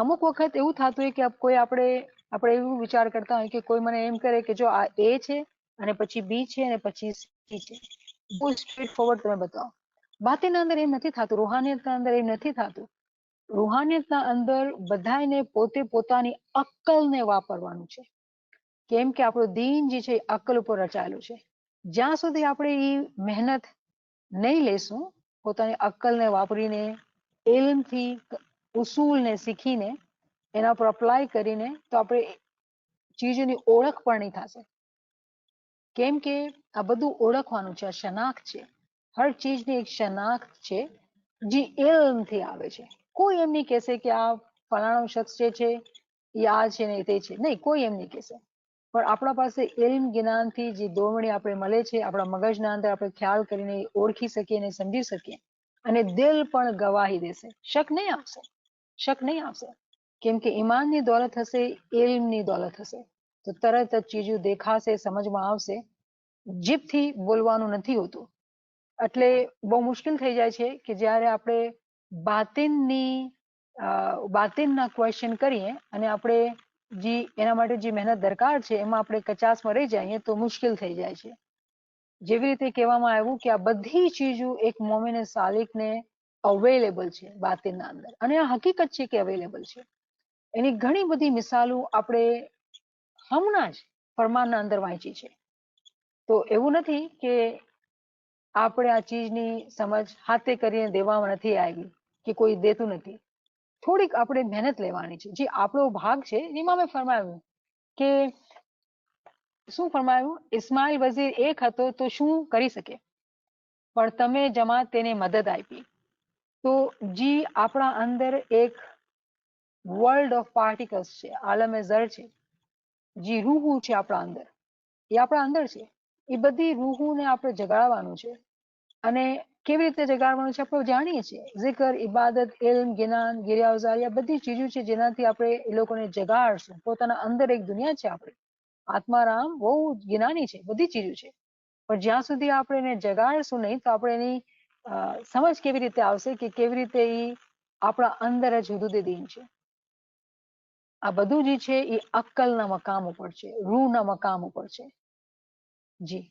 S1: અમુક વખત એવું થતું હોય કે કોઈ આપણે એવું વિચાર કરતા હોય કે કોઈ મને એમ કરે કે જો આ એ છે અને પછી બી છે અને પછી સી છે, બહુ સ્ટ્રેટ ફોરવર્ડ તમે બતાવો. બાતિના અંદર એમ નથી થતું, રૂહાનિયતના અંદર એમ નથી થતું. રૂહાનિયતના અંદર બધાને પોતે પોતાની અક્કલને વાપરવાનું છે. કેમ કે આપણું દીન જે છે અક્કલ ઉપર રચાયેલું છે. જ્યાં સુધી આપણે એ મહેનત નહીં લેશું, પોતાની અક્કલને વાપરીને ઇલ્મથી ઉસૂલને શીખીને એના પર અપ્લાય કરીને, તો આપણે ચીજોની ઓળખ પણ નહીં થશે. કેમ કે આ બધું ઓળખવાનું છે, આ શનાખ્ત છે. હર ચીજની એક શનાખ્ત છે જે ઇલ્મથી આવે છે. કોઈ એમ નહીં કહેશે કે આ ફલાણો શખ્સ જે છે એ આ છે ને તે છે, નહીં, કોઈ એમ નહીં કહેશે. પણ આપણા પાસે ઇલ્મ જ્ઞાનથી જે દોરવણી આપણે મળે છે, આપણા મગજના અંદર આપણે ખ્યાલ કરીને ઓળખી શકીએ અને સમજી શકીએ, અને દિલ પણ ગવાહી દેશે. શક નહીં આવશે, શક નહીં આવશે કેમ કે ઈમાનની દોલત હશે, ઇલ્મની દોલત હશે, તો તરત જ ચીજો દેખાશે, સમજમાં આવશે. જીભથી બોલવાનું નથી હોતું. એટલે બહુ મુશ્કેલ થઈ જાય છે કે જ્યારે આપણે બાતિનની બાતિનના ક્વેશ્ચન કરીએ અને આપણે એના માટે જે મહેનત દરકાર છે એમાં આપણે કચાસમાં રહી જઈએ તો મુશ્કેલ થઈ જાય છે. જેવી રીતે કહેવામાં આવ્યું કે આ બધી ચીજો એક મોમિન સાલિકને અવેલેબલ છે બાતિનના અંદર, અને આ હકીકત છે કે અવેલેબલ છે. એની ઘણી બધી મિસાલો આપણે હમણાં જ ફરમાનના અંદર વાંચી છે. તો એવું નથી કે આપણે આ ચીજની સમજ હાથે કરીને દેવામાં નથી આવી કે કોઈ દેતું નથી. થોડીક આપણે મહેનત લેવાની છે. જે આપણો ભાગ છે એમાં મેં ફરમાવ્યું કે શું ફરમાયું, ઇસ્માઇલ વઝીર એક હતો તો શું કરી શકે, પણ તમે જમાત તેને મદદ આપી. તો જે આપણા અંદર એક વર્લ્ડ ઓફ પાર્ટિકલ્સ છે, આલમે ઝર છે, જે રૂહુ છે આપણા અંદર, એ આપણા અંદર છે. એ બધી રૂહોને આપણે જગાડવાનું છે. અને કેવી રીતે જગાડવાનું છે આપણે જાણીએ છીએ. zikr, ઇબાદત, ઇલ્મ, જ્ઞાન, ગિરિયાવઝારી, આ બધી ચીજો છે જેનાથી આપણે એ લોકોને જગાડશું. પોતાના અંદર એક દુનિયા છે આપણે, આત્મારામ બહુ જ્ઞાની છે, બધી ચીજો છે, પણ જ્યાં સુધી આપણે એને જગાડશું નહીં તો આપણે એની સમજ કેવી રીતે આવશે કે કેવી રીતે એ આપણા અંદર જ હુદૂદ દીન છે. આ બધું જે છે એ અક્કલના મકામ ઉપર છે, રૂહના મકામ ઉપર છે. જી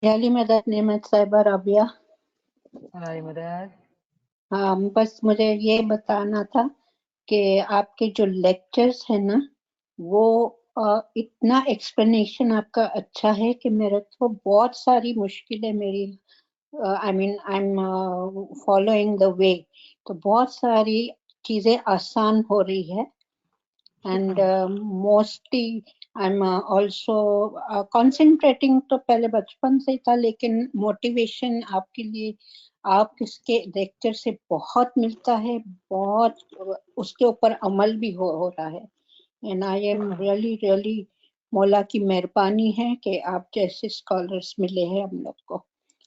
S4: याली मदद नेमत साहिबा राबिया।
S1: हमारी मदद।
S4: हाँ, बस मुझे ये बताना था कि आपके जो लेक्चर्स है ना वो इतना एक्सप्लेनेशन आपका अच्छा है कि मेरे को बहुत सारी मुश्किलें मेरी I mean I am following the way, तो बहुत सारी चीजें आसान हो रही है. And mostly I am also concentrating, तो पहले बचपन से था, लेकिन मोटिवेशन आपके लिए आप इसके लेक्चर से बहुत मिलता है, बहुत उसके ऊपर अमल भी हो रहा है. And I am really really मौला की मेहरबानी है कि आप जैसे स्कॉलर्स मिले हैं हम लोग को,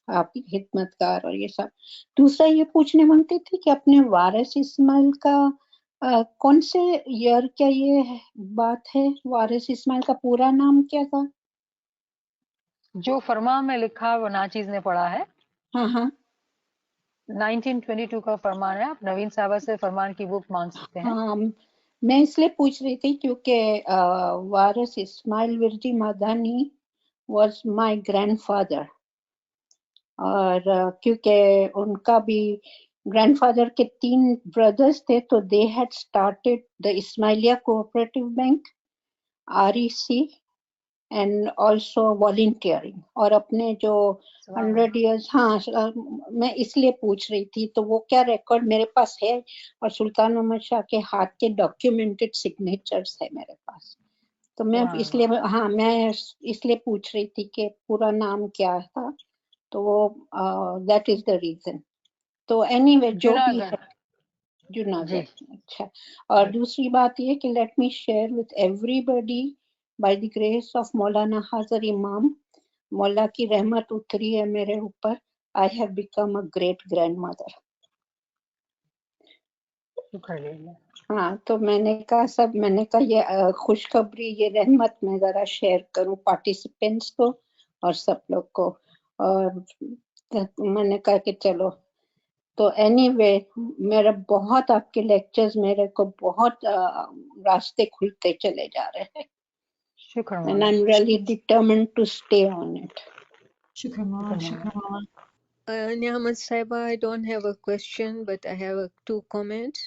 S4: आपकी खिदमतगार और ये सब. दूसरा ये पूछने मांगते थे कि अपने वारिस इस्माइल का कौन से ईयर क्या ये बात है, वारिस इस्माइल का पूरा नाम क्या था?
S1: जो फरमान में लिखा है वो नाचीज ने पढ़ा है.
S4: हाँ हाँ
S1: 1922 का फरमान है. आप नवीन साहबा से फरमान की बुक मांग सकते हैं.
S4: हाँ, मैं इसलिए पूछ रही थी क्योंकि वारिस इस्माइल विरजी मदानी was my grandfather, और क्योंकि उनका भी ग्रैंडफादर के 3 ब्रदर्स थे, तो they had started the Ismailia cooperative bank, REC, and also volunteering. और अपने जो 100 years, हाँ मैं इसलिए पूछ रही थी, तो वो क्या रिकॉर्ड मेरे पास है, और सुल्तान मोहम्मद शाह के हाथ के डॉक्यूमेंटेड सिग्नेचर्स है मेरे पास. तो मैं इसलिए, हाँ मैं इसलिए पूछ रही थी कि पूरा नाम क्या था, तो वो दैट इज द रीजन. तो एनीवे जो भी है, जूनागढ़. अच्छा, और दूसरी बात ये कि let me share with everybody, by the grace of मौलाना हाजिर इमाम, मौला की रहमत उतरी है मेरे ऊपर. I have become a great grand mother. हाँ, तो मैंने कहा ये खुशखबरी, ये रहमत मैं जरा शेयर करूं पार्टिसिपेंट्स को और सब लोग को. और मैंने कहा कि चलो, तो एनीवे मेरा बहुत, आपके लेक्चर्स मेरे को बहुत रास्ते खुलते चले जा रहे हैं.
S1: शुक्र.
S4: And I'm really determined to stay on it.
S2: Shukran.
S3: Niamat Saiba, I don't have a question, but I have 2 comments.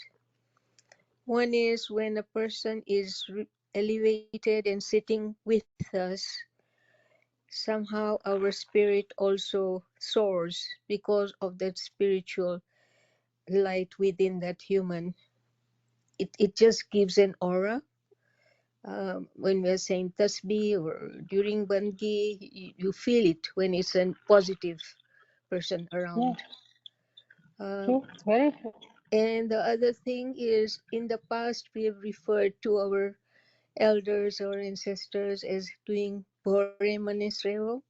S3: One is when a person is elevated and sitting with us, somehow our spirit also soars because of that spiritual light within that human. It just gives an aura. When we're saying tasbih or during bangi, you feel it when it's a positive person around.
S1: True, very true.
S3: And the other thing is, in the past, we have referred to our elders or ancestors as doing Bore Manisrevo.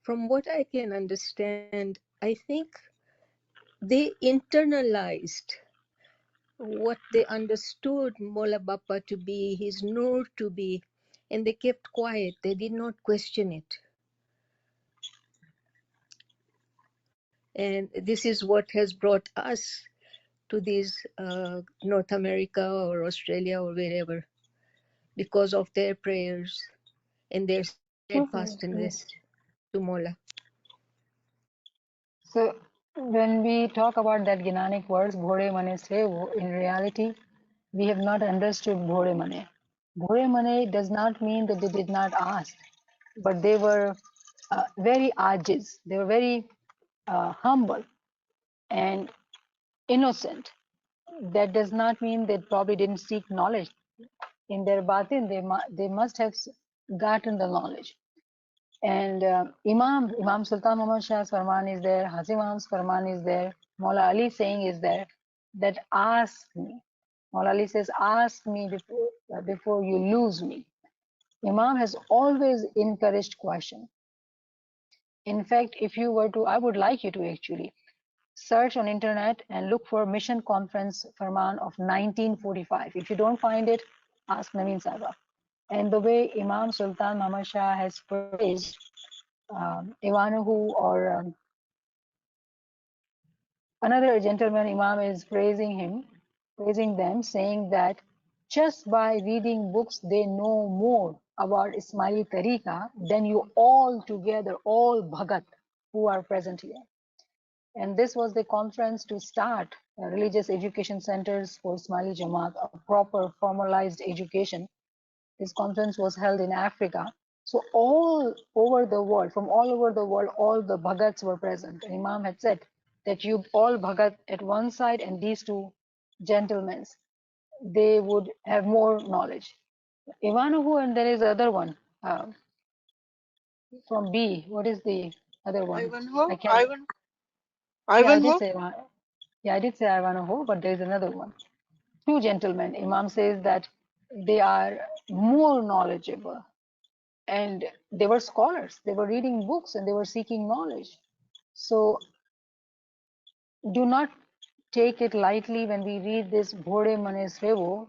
S3: From what I can understand, I think they internalized what they understood Mola Bappa to be, his Nur to be, and they kept quiet. They did not question it. And this is what has brought us to this North America or Australia or wherever, because of their prayers and their steadfastness to Mola.
S1: So when we talk about that Gyananic words, Bhore Mane Sevo, in reality, we have not understood Bhore Mane. Bhore Mane does not mean that they did not ask, but they were very ajiz. They were very humble and innocent. That does not mean they probably didn't seek knowledge. In their batin, they must have gotten the knowledge. And Imam Sultan Muhammad Shah's Farman is there, Hazim Imam's Farman is there, Maula Ali saying is there, that ask me. Maula Ali says, ask me before you lose me. Imam has always encouraged question. In fact, if you were to, I would like you to actually search on internet and look for Mission Conference Farman of 1945. If you don't find it, ask Naveen Sahib. And the way Imam Sultan Muhammad Shah has praised Ivanhoe or another gentleman, Imam is praising them, saying that just by reading books, they know more about Ismaili Tariqa than you all together, all Bhagat who are present here. And this was the conference to start religious education centers for Ismaili Jamaat, a proper formalized education. This conference was held in Africa. So all over the world, from all over the world, all the Bhagats were present. And Imam had said that you all Bhagat at one side and these two gentlemen, they would have more knowledge. Ivanhoe, and there is other one from B. What is the other one?
S5: Ivanhoe?
S1: I can't. Yeah, I did
S5: Ivanhoe?
S1: say yeah, I did say Ivanhoe, but there is another one. Two gentlemen. Imam says that they are more knowledgeable. And they were scholars. They were reading books and they were seeking knowledge. So do not take it lightly when we read this Bhore Mane Srevo.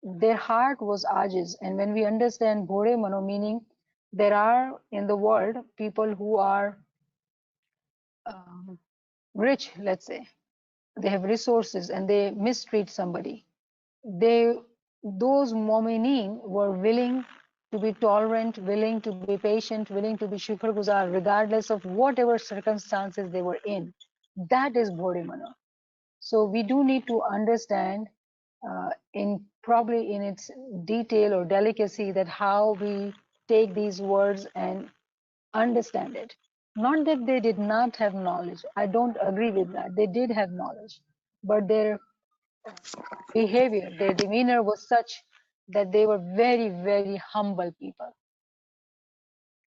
S1: Their heart was ajiz. And when we understand Bhore Mano, meaning there are in the world people who are rich, let's say. They have resources and they mistreat somebody. Those mu'mineen were willing to be tolerant, willing to be patient, willing to be shukr guzar, regardless of whatever circumstances they were in. That is Bhore Mana. So we do need to understand in probably in its detail or delicacy that how we take these words and understand it. Not that they did not have knowledge. I don't agree with that. They did have knowledge, but their behavior, their demeanor was such that they were very, very humble people.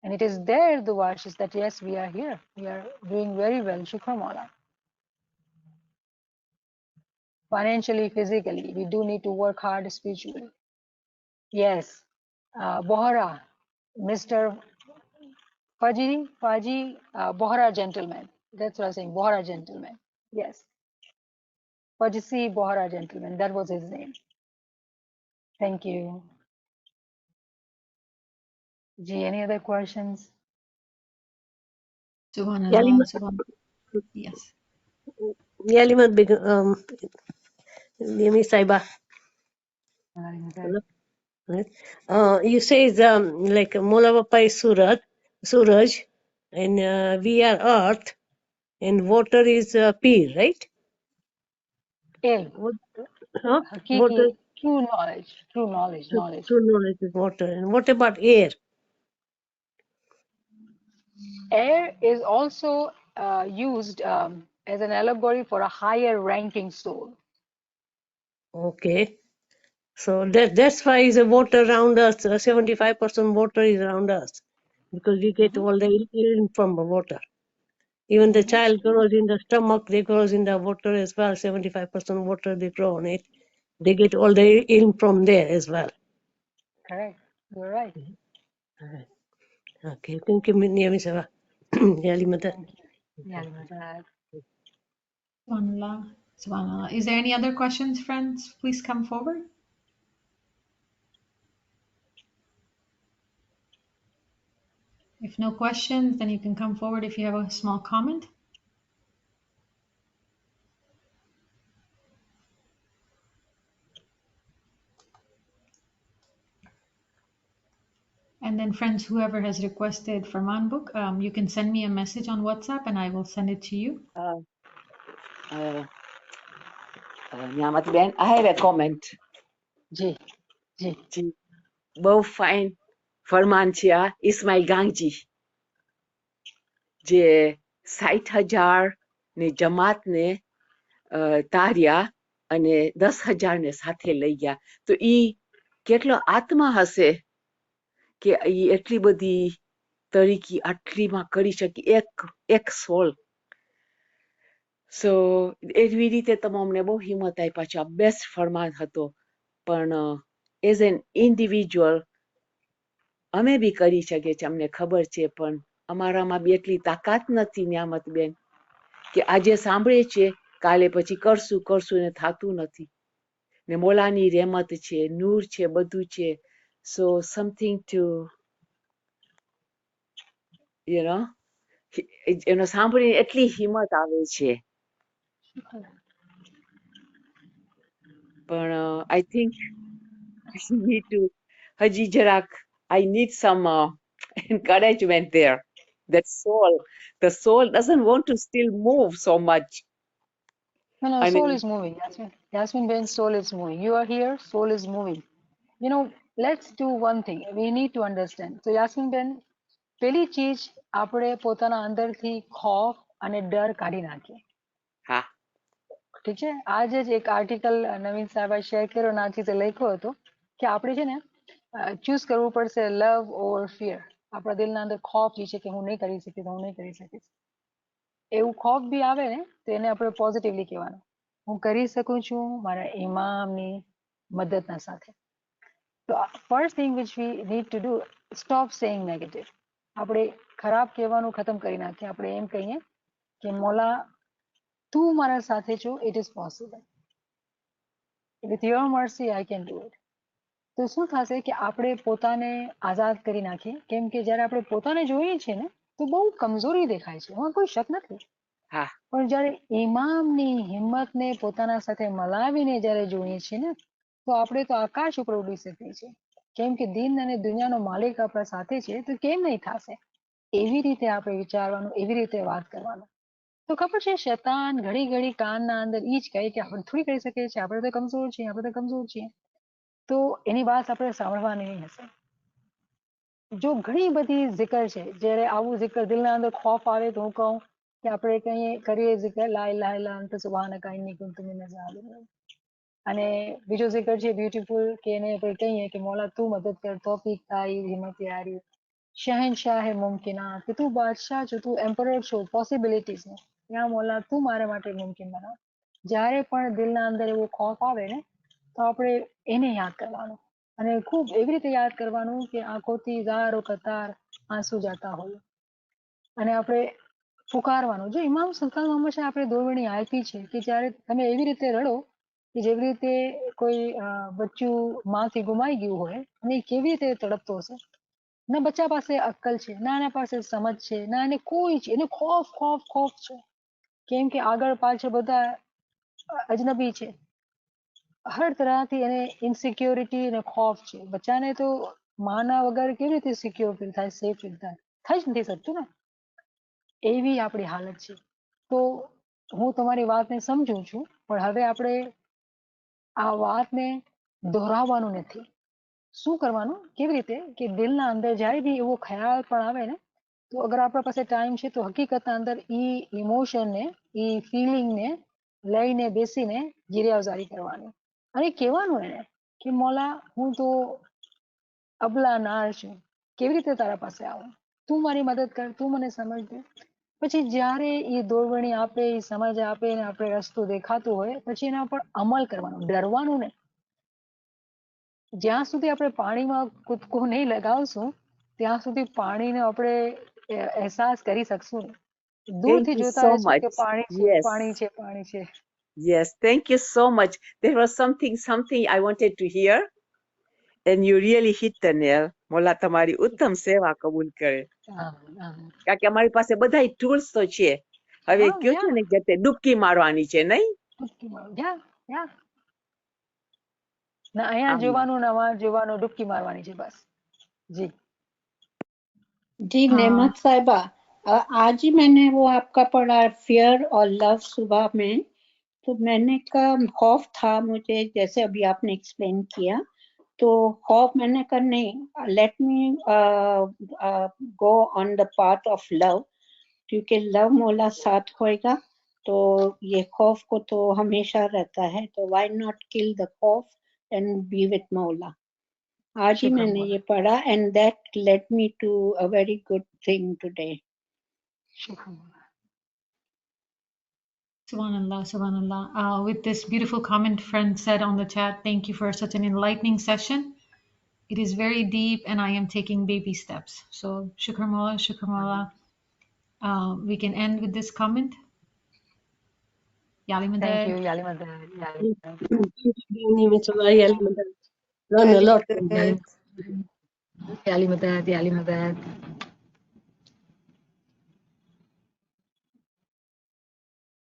S1: And it is their du'ashes that yes, we are here. We are doing very well. Shukra Mawla. Financially, physically, we do need to work hard spiritually. Yes. Bohra, Mr. Faji, Bohra gentleman. That's what I'm saying. Bohra gentleman. Yes. Fajisi Bohra gentleman. That was his name. Thank you. Gee, any other questions?
S2: Subhanallah, Subhanallah. Yes.
S6: Yalimat Yemi Saiba. You say like Molavapai Suraj, and we are earth, and water is Pir, right?
S1: Ilm,
S6: What, huh? Water,
S1: Hakiki, true knowledge.
S6: true knowledge is water. And what about air?
S1: Air is also used as an allegory for a higher ranking soul.
S6: Okay. So that's why is the water around us, 75% water is around us, because we get all the ilm from the water. Even the child grows in the stomach, they grows in the water as well. 75% water they grow on it. They get all the ilm from there as well.
S1: Correct. You're right.
S6: Alright. Okay, thank you, Niyami Seva. Yali Mata.
S1: Thank you. Yeah, Mazhar.
S2: Subhanallah. Subhanallah. Is there any other questions, friends? Please come forward. If no questions, then you can come forward if you have a small comment. And then friends, whoever has requested Farman book, you can send me a message on WhatsApp and I will send it to you.
S5: Niamat Ben, I have a comment.
S1: જી જી
S5: જી, બહુ fine ફરમાન છે આ ઇસ્માઇલ ગાંગજી જે 60,000 ને જમાતને તાર્યા અને 10,000 ને સાથે લઈ ગયા. તો ઈ કેટલો આત્મા હશે કે ઈ એટલી બધી તરીકી આટલીમાં કરી શકી એક સોલ. સો એવી રીતે તમે અમને બહુ હિંમત આપ્યા છે. આ બેસ્ટ ફરમાન હતો. પણ એઝ એન ઇન્ડિવિજ્યુઅલ અમે બી કરી શકીએ છીએ, અમને ખબર છે, પણ અમારામાં બી એટલી તાકાત નથી નિયામત બેન કે આજે સાંભળીએ છીએ કાલે પછી કરશું ને થાતું નથી. ને મોલાની રહેમત છે, નૂર છે, બધું છે. સો સમથિંગ ટુ એનો સાંભળીને એટલી હિંમત આવે છે. પણ આઈ થિંક need to હજી જરાક I need some encouragement there. That the soul doesn't want to still move so much.
S1: No, no,
S5: And
S1: soul is moving. Yasmin Ben's soul is moving. You are here, soul is moving. You know, let's do one thing. We need to understand. So Yasmin Ben, પેલી ચીજ આપણે પોતાના અંદરથી ખોફ અને ડર કાઢી નાખીએ.
S5: હા,
S1: ઠીક છે. આજે જ એક આર્ટિકલ નવીન સાહેબે શેર કર્યો અને આ ચીજે લખ્યો હતો કે આપણે છે ને ચૂઝ કરવું પડશે લવ ઓર ફિયર. આપણા દિલના અંદર ખોફ જે છે કે હું નહીં કરી શકીશ, હું નહીં કરી શકીશ. એવું ખોફ બી આવે ને તો એને આપણે પોઝિટિવલી કહેવાનું, હું કરી શકું છું મારા ઇમામની મદદના સાથે. તો first thing which we need to do, stop saying negative. આપણે ખરાબ કહેવાનું ખતમ કરી નાખીએ. આપણે એમ કહીએ કે મોલા તું મારા સાથે છો, it is possible, with your Mersey I can do it. તો શું થશે કે આપણે પોતાને આઝાદ કરી નાખીએ. કેમ કે જ્યારે આપણે પોતાને જોઈએ છીએ ને તો બહુ કમજોરી દેખાય છે, એમાં કોઈ શક નથી.
S5: હા,
S1: પણ જ્યારે ઇમામની હિંમતને પોતાના સાથે મલાવીને જ્યારે જોઈએ છીએ ને તો આપણે તો આકાશ ઉપર ઉડી શકીએ છીએ. કેમ કે દિન અને દુનિયાનો માલિક આપણા સાથે છે તો કેમ નહીં થશે. એવી રીતે આપણે વિચારવાનું, એવી રીતે વાત કરવાનું. તો ખબર છે શૈતાન ઘડી ઘડી કાનના અંદર ઈ જ કહે કે આપણે થોડી કરી શકીએ છીએ, આપણે તો કમજોર છીએ, આપણે તો કમજોર છીએ. તો એની વાત આપણે સાંભળવાની નહીં હશે. જો ઘણી બધી zikr છે, જ્યારે આવું zikr દિલના અંદર ખોફ આવે તો હું કહું કે આપણે કહીએ કરીએ zikr લા ઇલાહા ઇલ્લા અંતા સુબહાનકા ઇન્ની કુન્તુ મિનઝ ઝાલિમીન. અને બીજો zikr છે બ્યુટીફુલ કે એને આપણે કહીએ કે મોલા તું મદદ કર, તૌફીક તારી, હિંમત યારી, શહેનશાહ હે મુમકિનાત, કે તું બાદશાહ છો, તું એમ્પરર છો પોસિબિલિટીઝ ને, યા મોલા તું મારા માટે મુમકિન બનાવ. જ્યારે પણ દિલના અંદર એવો ખોફ આવે ને તો આપણે એને યાદ કરવાનું અને ખૂબ એવી રીતે યાદ કરવાનું કે આંખોથી ઝારો કતાર આંસુ જાતા હોય અને આપણે પુકારવાનું. જો ઇમામ સુલતાન મોહમ્મદ શાહ આપણે દોરવણી આપી છે કે જ્યારે તમે એવી રીતે રડો કે જેવી રીતે કોઈ બચ્ચું માંથી ગુમાઈ ગયું હોય અને એ કેવી રીતે તડપતો હશે. ના બચ્ચા પાસે અક્કલ છે, ના એના પાસે સમજ છે, ના એને કોઈ છે, એને ખોફ ખોફ ખોફ છે. કેમ કે આગળ પાછળ બધા અજનબી છે. હર તરહથી એને ઇનસિક્યોરિટી અને ખોફ છે. બચ્ચાને તો માના વગર કેવી રીતે સિક્યોર ફીલ થાય, સેફ ફીલ થાય, થઈ જ નથી શકતું ને. એવી આપણી હાલત છે. તો હું તમારી વાતને સમજું છું, પણ હવે આપણે આ વાતને દોહરાવવાનું નથી. શું કરવાનું, કેવી રીતે કે દિલના અંદર જ્યારે બી એવો ખ્યાલ પણ આવે ને તો અગર આપણા પાસે ટાઈમ છે તો હકીકતના અંદર ઈ ઇમોશનને, ઈ ફિલિંગને લઈને બેસીને ગિરિયાવઝારી કરવાની અને કહેવાનું એને કે મોલા હું તો અબલા નાર છું, કેવી રીતે તારા પાસે આવું, તું મારી મદદ કર, તું મને સમજ દે. પછી જ્યારે એ દોરવણી આપે, એ સમજ આપે ને આપણે રસ્તો દેખાતો હોય પછી એના પર અમલ કરવાનો, ડરવાનું ને. જ્યાં સુધી આપણે પાણીમાં કૂદકો નહીં લગાવશું ત્યાં સુધી પાણીનો આપણે અહેસાસ કરી શકશું નહીં.
S5: thank
S1: દૂરથી
S5: you
S1: જોતા
S5: so
S1: રહેશું
S5: much.
S1: કે પાણી છે,
S5: Yes.
S1: પાણી છે, પાણી છે.
S5: Yes, thank you so much. There was something I wanted to hear, and you really hit the nail. મોલા તમારી ઉત્તમ સેવા કબૂલ કરે. કારણ કે અમારી પાસે બધાય ટૂલ્સ તો છે. હવે
S1: Oh,
S5: કયો
S1: yeah.
S5: છે ને કે તે ડૂબકી મારવાની છે, નહીં?
S1: Yeah, yeah. ના અહીંયા
S5: આમ.
S1: જોવાનું ને વहाँ જોવાનું ડૂબકી મારવાની છે બસ. જી.
S4: जी
S2: हाँ।
S4: नेमत साहिबा, आज ही मैंने वो आपका पढ़ा फियर और लव सुबह में, तो मैंने कहा खौफ था मुझे, जैसे अभी आपने एक्सप्लेन किया, तो खौफ मैंने कहा नहीं, let me go on the path of love, क्योंकि लव मौला साथ होएगा तो ये खौफ को तो हमेशा रहता है, तो व्हाई नॉट किल द खौफ एंड बी विथ मौला। आज ही
S1: शुक्र
S4: मैंने
S1: मौला।
S4: ये पढ़ा and that led me to a very good thing today.
S1: शुक्र मौला।
S2: Subhanallah, subhanallah. With this beautiful comment, friend said on the chat, thank you for such an enlightening session. It is very deep and I am taking baby steps. So, shukr Mawla, shukr Mawla. We can end with this comment. Yali
S1: Thank
S2: Madad.
S1: you, Yali Madad. Yali Madad.
S6: Learn a lot from
S3: Yali
S6: them.
S1: Yali Madad. Yali Madad.